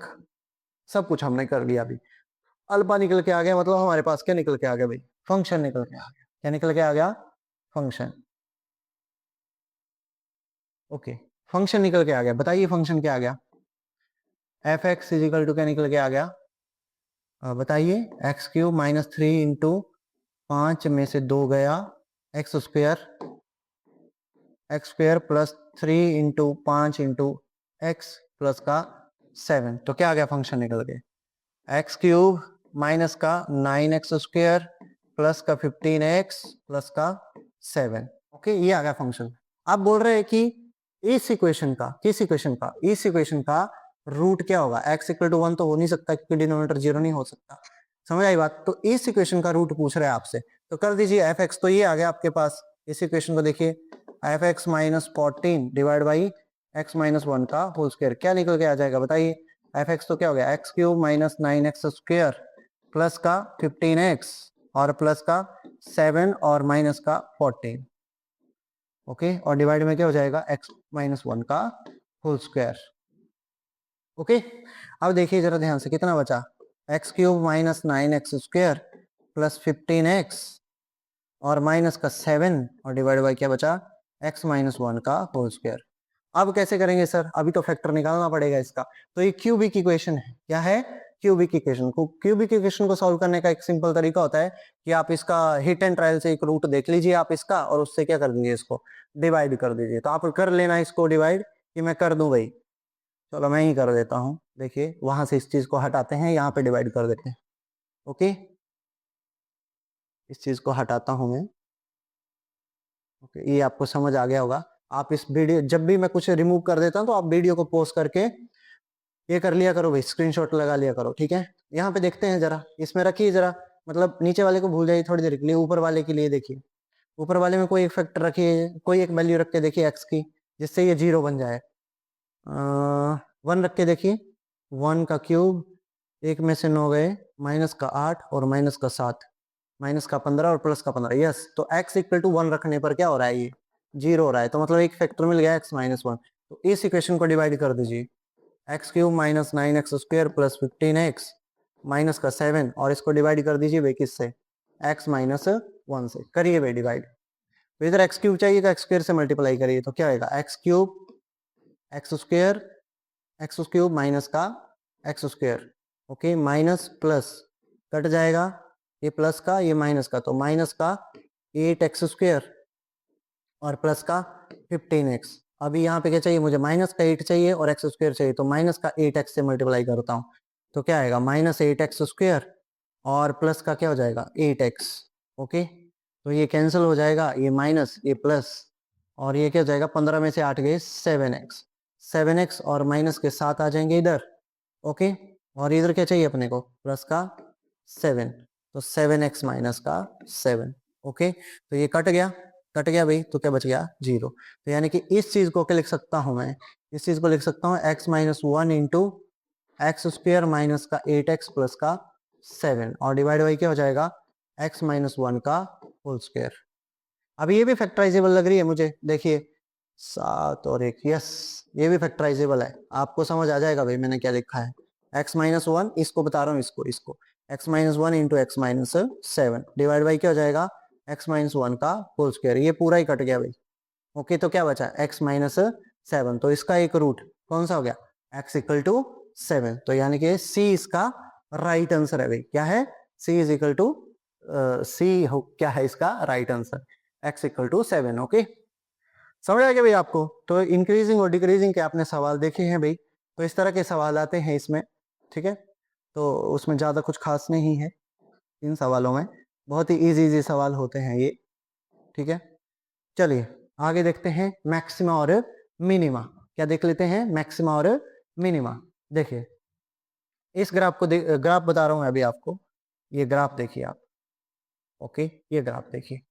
[SPEAKER 1] सब कुछ हमने कर लिया अभी। अल्फा निकल के आ गया, मतलब हमारे पास क्या निकल के आ गया भाई, फंक्शन निकल के आ गया। क्या निकल के आ गया, फंक्शन। ओके, फंक्शन निकल के आ गया। बताइए फंक्शन क्या आ गया, एफ एक्स इजिकल टू क्या निकल के आ गया, बताइए। एक्स क्यूब माइनस 3 इंटू 5 में से 2 गया, x square plus 3 into 5 into x plus का 7। तो क्या आ गया फंक्शन निकल के, एक्स क्यूब माइनस का 9x स्क्वायर प्लस का 15x प्लस का 7। ओके, ये आ गया फंक्शन। आप बोल रहे हैं कि इस इक्वेशन का, किस इक्वेशन का, इस इक्वेशन का रूट क्या होगा, x इक्वल टू 1 तो हो नहीं सकता क्योंकि डिनोमिनेटर 0 नहीं हो सकता। समझ आई बात। तो इस इक्वेशन का रूट पूछ रहे हैं आपसे, तो कर दीजिए एफ एक्स। तो ये आ गया आपके पास, इस इक्वेशन को देखिए, f x minus 14 divide by x minus 1 का होल स्क्वायर। क्या निकल के आ जाएगा बताइए, एफ एक्स तो क्या हो गया, x cube minus 9x square plus का 15x और प्लस का 7 और माइनस का 14। ओके, और डिवाइड में क्या हो जाएगा, x माइनस 1 का होल स्क्वायर। ओके, अब देखिए जरा ध्यान से, कितना बचा, x cube minus 9x square plus 15x और माइनस का 7 और डिवाइड बाई क्या बचा, x माइनस 1 का होल स्क्वायर। अब कैसे करेंगे सर, अभी तो फैक्टर निकालना पड़ेगा इसका। तो ये क्यूबिक इक्वेशन है, क्या है, क्यूबिक इक्वेशन को। क्यूबिक इक्वेशन को सॉल्व करने का एक सिंपल तरीका होता है कि आप इसका हिट एंड ट्रायल से एक रूट देख लीजिए आप इसका, और उससे क्या कर दीजिए, इसको डिवाइड कर दीजिए। तो आप कर लेना इसको डिवाइड, कि मैं कर दूं भाई, चलो मैं ही कर देता हूं। देखिए वहां से इस चीज को हटाते हैं, यहाँ पे डिवाइड कर देते हैं। ओके, इस चीज को हटाता हूं मैं। ओके, ये आपको समझ आ गया होगा। आप इस वीडियो, जब भी मैं कुछ रिमूव कर देता हूं तो आप वीडियो को पॉज करके ये कर लिया करो भाई, स्क्रीनशॉट लगा लिया करो, ठीक है। यहाँ पे देखते हैं जरा, इसमें रखिए जरा, मतलब नीचे वाले को भूल जाइए थोड़ी देर के लिए, ऊपर वाले के लिए देखिए। ऊपर वाले में कोई एक फैक्टर रखिए, कोई एक वैल्यू रख के देखिए एक्स की, जिससे ये 0 बन जाए। 1 रख के देखिए, 1 का क्यूब, एक में से 9 गए, माइनस का 8 और माइनस का 7, माइनस का 15 और प्लस का 15। यस, तो x इक्वल टू 1 रखने पर क्या हो रहा है, ये 0 हो रहा है। तो मतलब एक फैक्टर मिल गया x माइनस 1। तो इस इक्वेशन को डिवाइड कर दीजिए, x cube minus 9x square plus 15x minus का 7, और इसको डिवाइड कर दीजिए भाई किससे, x माइनस 1 से। करिए भाई डिवाइड। तो इधर एक्स क्यूब चाहिए तो एक्स स्क्वायर से मल्टीप्लाई करिए, तो क्या आएगा, एक्स क्यूब माइनस का x square. Okay, minus plus cut जाएगा, ये प्लस का ये माइनस का, तो माइनस का 8x स्क्वायर और प्लस का 15x। अभी यहाँ पे क्या चाहिए मुझे, माइनस का 8 चाहिए और एक्स स्क्वायर चाहिए, तो माइनस का 8x से मल्टीप्लाई करता हूँ, तो क्या आएगा, माइनस 8x स्क्वायर और प्लस का क्या हो जाएगा 8x। ओके, तो ये कैंसिल हो जाएगा, ये माइनस ये प्लस, और ये क्या हो जाएगा, 15 में से 8 गए 7x और माइनस के 7 आ जाएंगे इधर। ओके, और इधर क्या चाहिए अपने को, प्लस का 7, तो 7x माइनस का 7। ओके, तो ये कट गया भाई, तो क्या बच गया 0। तो यानी कि इस चीज को क्या लिख सकता हूं मैं, इस चीज को लिख सकता हूं x minus 1 into x square minus का 8x प्लस का 7, और डिवाइड बाई क्या हो जाएगा, x माइनस 1 का होल स्क्वायर। अब ये भी फैक्टराइजेबल लग रही है मुझे, देखिए 7 और 1, यस ये भी फैक्टराइजेबल है। आपको समझ आ जाएगा भाई मैंने क्या लिखा है, x माइनस 1, इसको बता रहा हूँ, इसको x minus 1 into x minus 7 divide by क्या हो जाएगा, x माइनस 1 का होल स्क्वायर। ये पूरा ही कट गया भाई। ओके, तो क्या बचा, x माइनस 7, तो इसका एक रूट कौन सा हो गया, x इक्वल टू 7। तो यानी कि c इसका राइट आंसर है भाई। क्या है, c इज इक्वल टू क्या है इसका right answer, x equal to 7। Okay, समझ आ गया भाई आपको। तो इंक्रीजिंग और डिक्रीजिंग के आपने सवाल देखे हैं भाई, तो इस तरह के सवाल आते हैं इसमें, ठीक है। तो उसमें ज्यादा कुछ खास नहीं है इन सवालों में, बहुत ही इजी सवाल होते हैं ये, ठीक है। चलिए आगे देखते हैं मैक्सिमा और मिनिमा। क्या देख लेते हैं, मैक्सिमा और मिनिमा। देखिए इस ग्राफ को ग्राफ बता रहा हूं अभी आपको, ये ग्राफ देखिए आप। ओके, ये ग्राफ देखिए।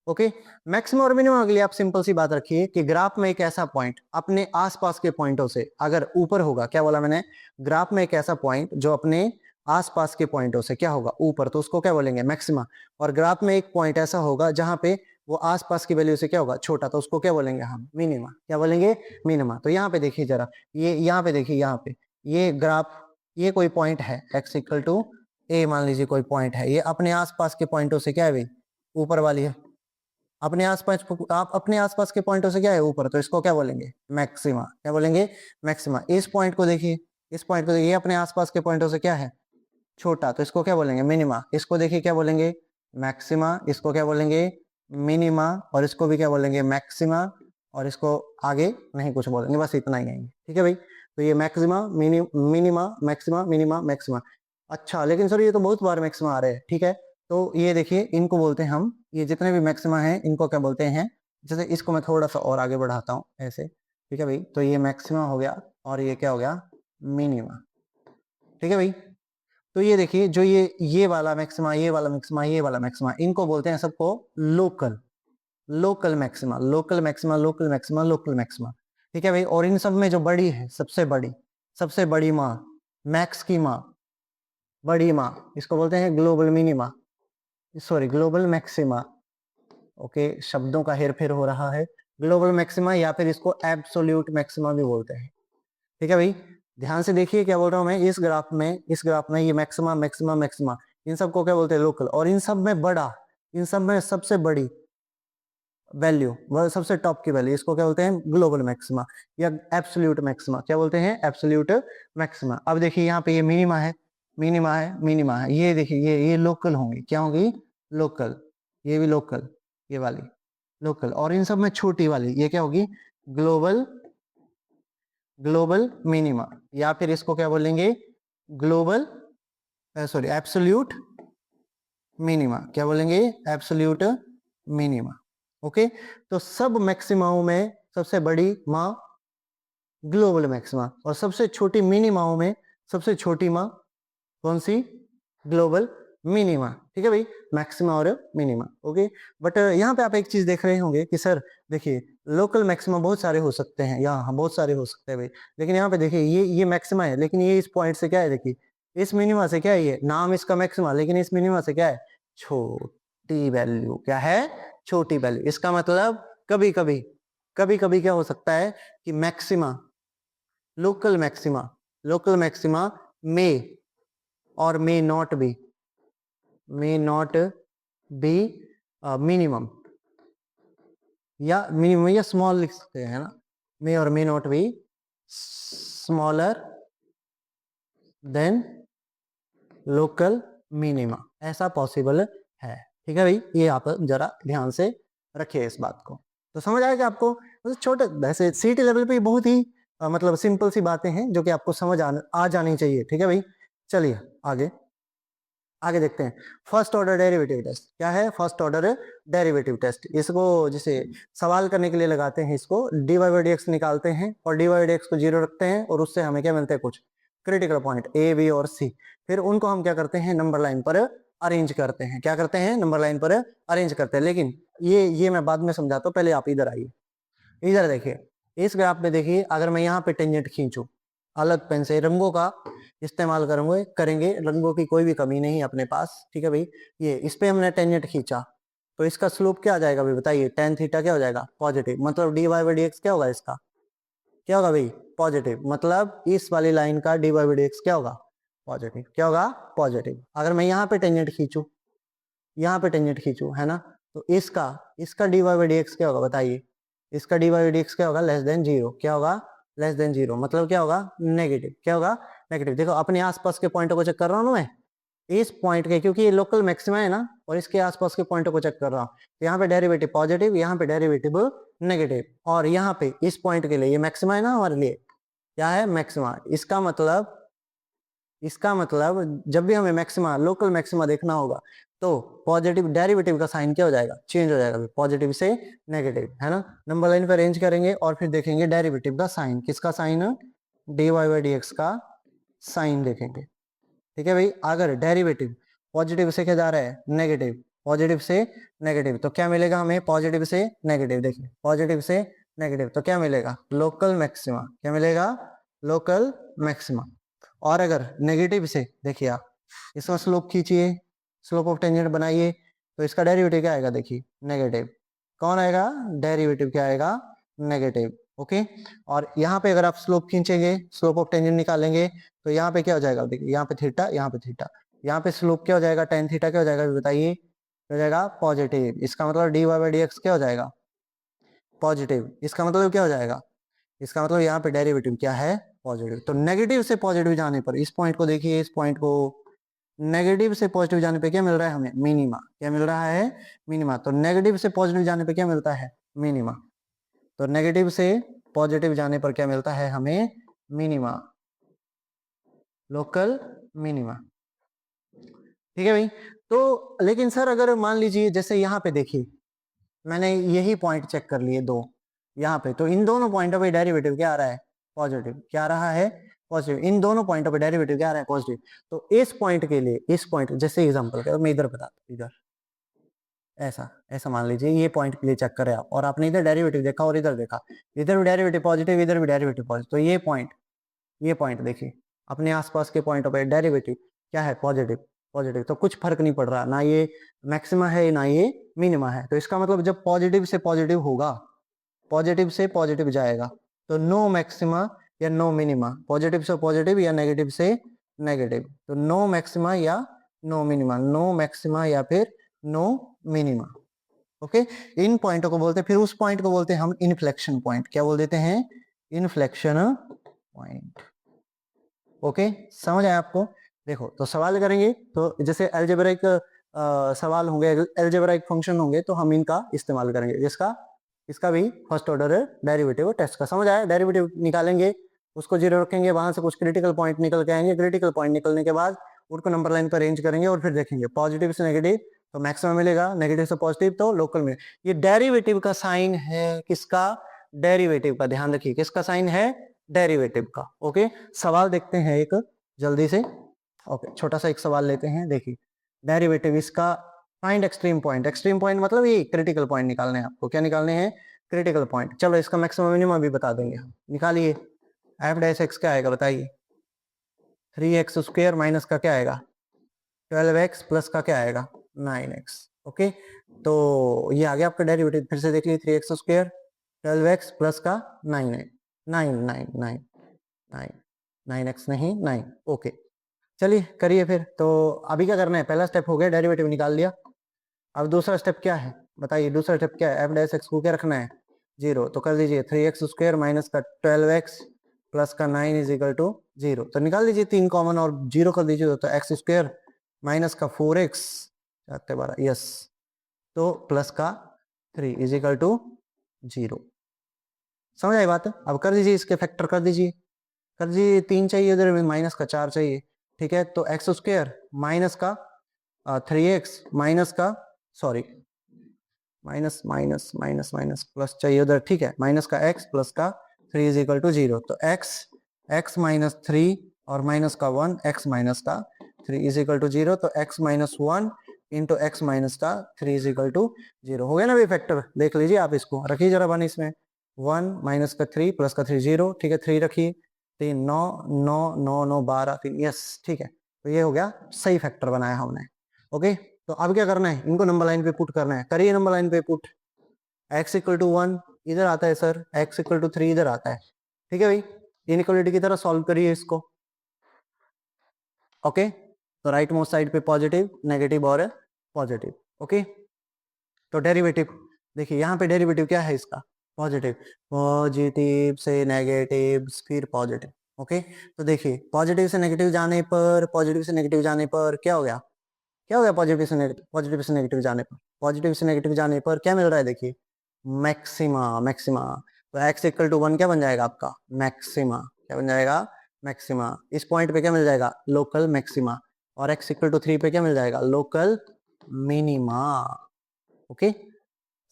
[SPEAKER 1] ओके, मैक्सिमम और मिनिमम के लिए आप सिंपल सी बात रखिए कि ग्राफ में एक ऐसा पॉइंट अपने आसपास के पॉइंटों से अगर ऊपर होगा, क्या बोला मैंने, ग्राफ में एक ऐसा पॉइंट जो अपने आसपास के पॉइंटों से क्या होगा ऊपर, तो उसको क्या बोलेंगे मैक्सिमा। और ग्राफ में एक पॉइंट ऐसा होगा जहां पे वो आसपास की वैल्यू से क्या होगा छोटा, तो उसको क्या बोलेंगे हम मिनिमा। क्या बोलेंगे, मिनिमा। तो यहाँ पे देखिए जरा, ये यहाँ पे देखिए, यहाँ पे ये ग्राफ ये कोई पॉइंट है x इक्वल टू a, मान लीजिए कोई पॉइंट है, ये अपने आसपास के पॉइंटों से क्या है भाई, ऊपर वाली है। अपने आसपास, आप अपने आसपास के पॉइंटों से क्या है, ऊपर, तो इसको क्या बोलेंगे, मैक्सिमा। क्या बोलेंगे, मैक्सिमा। इस पॉइंट को देखिए, इस पॉइंट को देखिए, ये अपने आसपास के पॉइंटों से क्या है, छोटा, तो इसको क्या बोलेंगे, मिनिमा। इसको देखिए क्या बोलेंगे, मैक्सिमा। इसको क्या बोलेंगे, मिनिमा। और इसको भी क्या बोलेंगे, मैक्सिमा। और इसको आगे नहीं कुछ बोलेंगे, बस इतना ही आएंगे। ठीक है भाई, तो ये maxima, minima, maxima, minima, maxima. अच्छा, लेकिन सर ये तो बहुत बार मैक्सिमा आ रहे हैं। ठीक है, तो ये देखिए, इनको बोलते हैं हम, ये जितने भी मैक्सिमा हैं इनको क्या बोलते हैं, जैसे इसको मैं थोड़ा सा और आगे बढ़ाता हूँ ऐसे। ठीक है भाई, तो ये मैक्सिमा हो गया और ये क्या हो गया, मिनिमा। ठीक है भाई, तो ये देखिए, जो ये वाला मैक्सिमा, ये वाला मैक्सिमा, ये वाला मैक्सिमा, इनको बोलते हैं सबको local, local maxima, local maxima, local maxima, local maxima. ठीक है भाई, और इन सब में जो बड़ी है, सबसे बड़ी माँ, मैक्स की माँ, बड़ी माँ, इसको बोलते हैं global minima, sorry global maxima. Okay, शब्दों का हेरफेर हो रहा है। ग्लोबल मैक्सिमा या फिर इसको एब्सोल्यूट मैक्सिमा भी बोलते हैं। ठीक है भाई, ध्यान से देखिए क्या बोल रहा हूं मैं, इस ग्राफ में ये मैक्सिमा, मैक्सिमा, मैक्सिमा, इन सबको क्या बोलते हैं, लोकल। और इन सब में बड़ा, इन सब में सबसे बड़ी वैल्यू, वह सबसे टॉप की वैल्यू, इसको क्या बोलते हैं, ग्लोबल मैक्सिमा या एब्सोल्यूट मैक्सिमा। क्या बोलते हैं, एब्सोल्यूट मैक्सिमा। अब देखिए यहाँ पे ये मिनिमा है, मिनिमा है, मिनिमा है, ये देखिए ये लोकल होंगी, क्या होंगी, लोकल। ये भी लोकल, ये वाली लोकल। और इन सब में छोटी वाली ये क्या होगी, ग्लोबल, ग्लोबल मिनिमा, या फिर इसको क्या बोलेंगे, ग्लोबल, सॉरी एब्सोल्यूट मिनिमा। क्या बोलेंगे, एब्सोल्यूट मिनिमा। ओके, तो सब मैक्सिमाओं में सबसे बड़ी माँ ग्लोबल मैक्सिमा, और सबसे छोटी मिनिमाओं में सबसे छोटी माँ कौन सी, ग्लोबल मिनिमा। ठीक है भाई, मैक्सिमा और मिनिमा। ओके, बट यहाँ पे आप एक चीज देख रहे होंगे कि सर देखिए, लोकल मैक्सिमा बहुत सारे हो सकते हैं, यहाँ बहुत सारे हो सकते हैं भाई, लेकिन यहाँ पे देखिए ये मैक्सिमा है, लेकिन ये इस पॉइंट से क्या है, देखिए इस मिनिमा से क्या है, ये नाम इसका मैक्सिमा, लेकिन इस मिनिमा से क्या है, छोटी वैल्यू। क्या है, छोटी वैल्यू। इसका मतलब कभी कभी क्या हो सकता है कि मैक्सिमा, लोकल मैक्सिमा में और may not be मिनिमम, या स्मॉल लिख सकते हैं ना, may और may not be smaller than local minima, ऐसा पॉसिबल है। ठीक है भाई, ये आप जरा ध्यान से रखिए इस बात को, तो समझ आएगा आपको। मतलब छोटे, वैसे सीटी लेवल पे बहुत ही मतलब सिंपल सी बातें हैं जो कि आपको समझ आ जानी चाहिए। ठीक है भाई, चलिए आगे आगे देखते हैं। फर्स्ट ऑर्डर डेरिवेटिव टेस्ट क्या है, फर्स्ट ऑर्डर डेरिवेटिव टेस्ट, इसको जिसे सवाल करने के लिए लगाते हैं, इसको dy बाई dx निकालते हैं और dy बाई dx को 0 रखते हैं, और उससे हमें क्या मिलते हैं, कुछ क्रिटिकल पॉइंट a, b और c। फिर उनको हम क्या करते हैं, नंबर लाइन पर अरेंज करते हैं। क्या करते हैं, नंबर लाइन पर अरेंज करते हैं। लेकिन ये मैं बाद में समझाता हूँ, पहले आप इधर आइए, इधर देखिए, इस ग्राफ में देखिए, अगर मैं यहाँ पे टेंजेंट खींचूं, अलग पेन से रंगों का इस्तेमाल करेंगे, रंगों की कोई भी कमी नहीं है अपने पास। ठीक है भाई, ये इस पे हमने टेंजेंट खींचा, तो इसका स्लोप क्या आ जाएगा भाई, बताइए, tan थीटा क्या हो जाएगा, पॉजिटिव। मतलब dy बाई dx क्या होगा, इसका क्या होगा भाई, पॉजिटिव। मतलब इस वाली लाइन का dy बाई dx क्या होगा, पॉजिटिव। क्या होगा, पॉजिटिव। अगर मैं यहाँ पे टेंजेंट खींचू, यहाँ पे टेंजेंट खींचू, है ना, तो इसका इसका dy बाई dx क्या होगा, बताइए, इसका dy बाई dx क्या होगा, लेस देन जीरो। क्या होगा, लेस देन जीरो, मतलब क्या होगा, नेगेटिव। क्या होगा, नेगेटिव। देखो अपने आसपास के पॉइंटों को चेक कर रहा हूँ मैं, इस पॉइंट के, क्योंकि ये लोकल मैक्सिमा है ना, और इसके आसपास के पॉइंटों को चेक कर रहा हूँ, तो यहाँ पे डेरिवेटिव पॉजिटिव, यहाँ पे डेरिवेटिव नेगेटिव, और यहाँ पे इस पॉइंट के लिए ये मैक्सिमा है ना हमारे लिए, क्या है, मैक्सिमा। इसका मतलब जब भी हमें मैक्सिमा, लोकल मैक्सिमा देखना होगा, तो पॉजिटिव डेरिवेटिव का साइन क्या हो जाएगा, चेंज हो जाएगा, पॉजिटिव से नेगेटिव, है ना। नंबर लाइन पर अरेंज करेंगे और फिर देखेंगे डेरिवेटिव का साइन, किसका साइन, dy बाई dx का साइन देखेंगे। ठीक है भाई, अगर डेरिवेटिव पॉजिटिव से क्या जा रहा है, नेगेटिव, पॉजिटिव से नेगेटिव, तो क्या मिलेगा हमें, पॉजिटिव से नेगेटिव, देखिए पॉजिटिव से नेगेटिव, तो क्या मिलेगा, लोकल मैक्सिमा। क्या मिलेगा, लोकल मैक्सिमा। और अगर नेगेटिव से, देखिए आप इसका स्लोप खींचिए, स्लोप ऑफ टेंजेंट बनाइए, तो इसका डेरिवेटिव क्या आएगा, देखिए नेगेटिव। कौन आएगा, डेरिवेटिव क्या आएगा, नेगेटिव। ओके। और यहाँ पे अगर आप स्लोप खींचेंगे, स्लोप ऑफ टेंजेंट निकालेंगे, तो यहाँ पे क्या हो जाएगा, देखिए यहाँ पे थीटा, यहाँ पे थीटा, यहाँ पे स्लोप क्या हो जाएगा, टेन थीटा क्या हो जाएगा बताइए, क्या हो जाएगा पॉजिटिव। इसका मतलब dy बाई dx क्या हो जाएगा पॉजिटिव। इसका मतलब क्या हो जाएगा, इसका मतलब यहाँ पे डेरिवेटिव क्या है पॉजिटिव। तो नेगेटिव से पॉजिटिव जाने पर, इस पॉइंट को देखिए, इस पॉइंट को नेगेटिव से पॉजिटिव जाने पे क्या मिल रहा है हमें, मिनिमा। क्या मिल रहा है, मिनिमा। तो नेगेटिव से पॉजिटिव जाने पे क्या मिलता है, मिनिमा। तो नेगेटिव से पॉजिटिव जाने पर क्या मिलता है हमें, मिनिमा, लोकल मिनिमा। ठीक है भाई। तो लेकिन सर अगर मान लीजिए जैसे यहाँ पे देखिए, मैंने यही पॉइंट चेक कर लिए दो यहाँ पे, तो इन दोनों पॉइंटों पे डेरिवेटिव क्या आ रहा है पॉजिटिव। क्या आ रहा है पॉजिटिव। इन दोनों पॉइंटों पे डेरिवेटिव क्या आ रहा है पॉजिटिव। तो इस पॉइंट के लिए, इस पॉइंट जैसे एग्जांपल मैं इधर बताता हूँ, इधर ऐसा ऐसा मान लीजिए ये पॉइंट के लिए चेक करें आप, और आपने इधर डेरिवेटिव देखा और इधर देखा, इधर भी डेरिवेटिव पॉजिटिव, इधर भी डेरिवेटिव पॉजिटिव। तो ये पॉइंट देखिए, अपने आसपास के पॉइंटों पे डेरिवेटिव क्या है पॉजिटिव, पॉजिटिव। तो कुछ फर्क नहीं पड़ रहा, ना ये मैक्सिमा है ना ये मिनिमा है। तो इसका मतलब जब पॉजिटिव से पॉजिटिव होगा, पॉजिटिव से पॉजिटिव जाएगा, तो नो मैक्सिमा या नो मिनिमा, पॉजिटिव से पॉजिटिव या नेगेटिव से नेगेटिव। तो नो मैक्सिमा या नो मिनिमा, नो मैक्सिमा या फिर नो मिनिमा। ओके। इन पॉइंटों को बोलते हैं, फिर उस पॉइंट को बोलते हैं हम इनफ्लेक्शन पॉइंट। क्या बोल देते हैं, इनफ्लेक्शन पॉइंट। ओके, समझ आया आपको। देखो तो सवाल करेंगे तो जैसे अलजेब्रिक सवाल होंगे, अलजेब्रिक फंक्शन होंगे, तो हम इनका इस्तेमाल करेंगे, जिसका इसका भी फर्स्ट ऑर्डर डेरिवेटिव टेस्ट का। समझ आया, डेरिवेटिव निकालेंगे, उसको जीरो रखेंगे, वहां से कुछ क्रिटिकल पॉइंट निकल के आएंगे, क्रिटिकल पॉइंट निकलने के बाद उनको नंबर लाइन पर अरेंज करेंगे, और फिर देखेंगे पॉजिटिव से नेगेटिव तो मैक्सिमम मिलेगा, नेगेटिव से पॉजिटिव तो लोकल में। ये डेरिवेटिव का साइन है, किसका, डेरिवेटिव का। ध्यान रखिए किसका साइन है, डेरिवेटिव का। ओके, सवाल देखते हैं एक जल्दी से। ओके, छोटा सा एक सवाल लेते हैं। देखिए डेरिवेटिव इसका, find extreme point. Extreme point मतलब ये क्रिटिकल पॉइंट निकालने हैं आपको। क्या निकालने हैं, क्रिटिकल पॉइंट। चलो इसका मैक्सिमम मिनिमम भी बता देंगे हम। निकालिए, एफ डैश एक्स क्या आएगा बताइए, 3x स्क्वायर माइनस का क्या आएगा 12x प्लस का क्या आएगा 9x। ओके, तो ये आ गया आपका डेरिवेटिव। फिर से देख लीजिए, 3x स्क्वायर 12x प्लस का 9x नहीं 9। ओके, चलिए करिए फिर। तो अभी क्या करना है, पहला स्टेप हो गया, डेरिवेटिव निकाल लिया। अब दूसरा स्टेप क्या है बताइए, दूसरा स्टेप क्या है, एफ डैश एक्स को क्या रखना है, जीरो। तो कर दीजिए 3x स्क्वायर माइनस का 12x प्लस का 9 इज इक्वल टू जीरो। तो निकाल दीजिए 3 कॉमन और जीरो कर दीजिए, तो एक्स स्क्वायर माइनस का 4x 12 यस, तो प्लस का 3 इज इक्वल टू जीरो। समझ आई बात। अब कर दीजिए इसके फैक्टर, कर दीजिए 3 चाहिए, उधर माइनस का 4 चाहिए। ठीक है, तो एक्स स्क्वायर माइनस का 3x माइनस का, sorry minus minus minus minus plus चाहिए उधर। ठीक है, माइनस का x प्लस का 3 इज इक्वल टू जीरो। तो x माइनस 3 और माइनस का 1, x माइनस का 3 इज इक्वल टू जीरो। तो x minus 1 into x minus का 3 इज इक्वल टू जीरो। हो गया ना भी फैक्टर, देख लीजिए आप इसको, रखिए जरा 1 इसमें, 1 माइनस का 3 प्लस का 3 जीरो। ठीक है, 3 रखिए, 3 9 9 9 9 12 3 यस। ठीक है, तो ये हो गया, सही फैक्टर बनाया हमने। ओके, तो अब क्या करना है, इनको नंबर लाइन पे पुट करना है। करिए नंबर लाइन पे पुट, x इक्वल टू 1 इधर आता है सर, x इक्वल टू 3 इधर आता है। ठीक है भाई, इनइक्वालिटी की तरह सॉल्व करिए इसको। ओके, तो राइट मोस्ट साइड पे पॉजिटिव, नेगेटिव और पॉजिटिव। ओके, तो डेरिवेटिव देखिए, यहाँ पे डेरिवेटिव क्या है इसका, पॉजिटिव, पॉजिटिव से नेगेटिव फिर पॉजिटिव। ओके, तो देखिए पॉजिटिव से नेगेटिव जाने पर, पॉजिटिव से नेगेटिव जाने पर क्या हो गया, क्या हो गया, पॉजिटिव से नेगेटिव, पॉजिटिव से नेगेटिव जाने पर, पॉजिटिव से नेगेटिव जाने पर क्या मिल रहा है, देखिए मैक्सिमा, मैक्सिमा। तो x इक्वल टू 1 क्या बन जाएगा आपका, मैक्सिमा। क्या बन जाएगा, मैक्सिमा। इस पॉइंट पे क्या मिल जाएगा, लोकल मैक्सिमा। और x इक्वल टू 3 पे क्या मिल जाएगा, लोकल मिनिमा। ओके,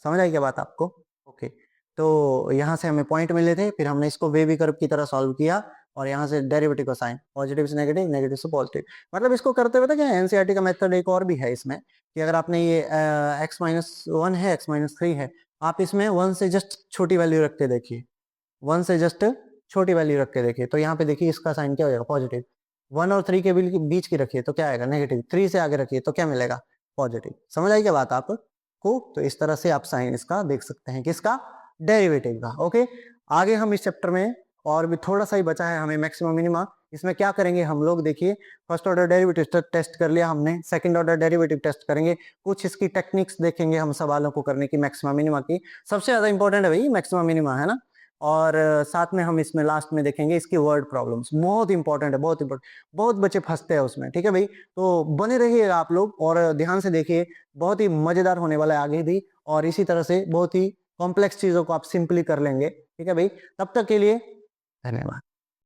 [SPEAKER 1] समझ आई क्या बात आपको। ओके, तो यहाँ से हमें पॉइंट मिले थे, फिर हमने इसको वेवी कर्व की तरह सॉल्व किया, और यहाँ से डेरिवेटिव का साइन, पॉजिटिव से नेगेटिव, नेगेटिव से पॉजिटिव। मतलब इसको करते हुए क्या है, एनसीईआरटी का मेथड एक और भी है इसमें, कि अगर आपने ये x माइनस 1 है, x माइनस 3 है, आप इसमें 1 से जस्ट छोटी वैल्यू रख के देखिए, 1 से जस्ट छोटी वैल्यू रख के देखिए, तो यहाँ पे देखिए इसका साइन क्या हो जाएगा, पॉजिटिव। 1 और 3 के बीच की रखिए तो क्या आएगा, नेगेटिव। 3 से आगे रखिए तो क्या मिलेगा, पॉजिटिव। समझ आई क्या बात आपको। तो इस तरह से आप साइन इसका देख सकते हैं, किसका, डेरिवेटिव का। ओके, आगे हम इस चैप्टर में और भी थोड़ा सा ही बचा है हमें मैक्सिमम मिनिमा, इसमें क्या करेंगे हम लोग, देखिए फर्स्ट ऑर्डर डेरिवेटिव टेस्ट कर लिया हमने, सेकंड ऑर्डर डेरिवेटिव टेस्ट करेंगे, कुछ इसकी टेक्निक्स देखेंगे हम सवालों को करने की मैक्सिमम मिनिमा की। सबसे ज्यादा इंपॉर्टेंट है भाई मैक्सिमम मिनिमा, है ना। और साथ में हम इसमें लास्ट में देखेंगे इसकी वर्ड प्रॉब्लम्स, बहुत इंपॉर्टेंट है, बहुत इंपॉर्टेंट, बहुत बच्चे फंसते हैं उसमें, ठीक है भाई। तो बने रहिएगा आप लोग और ध्यान से देखिए, बहुत ही मजेदार होने वाला है आगे भी, और इसी तरह से बहुत ही कॉम्प्लेक्स चीजों को आप सिंपली कर लेंगे, ठीक है भाई। तब तक के लिए धन्यवाद।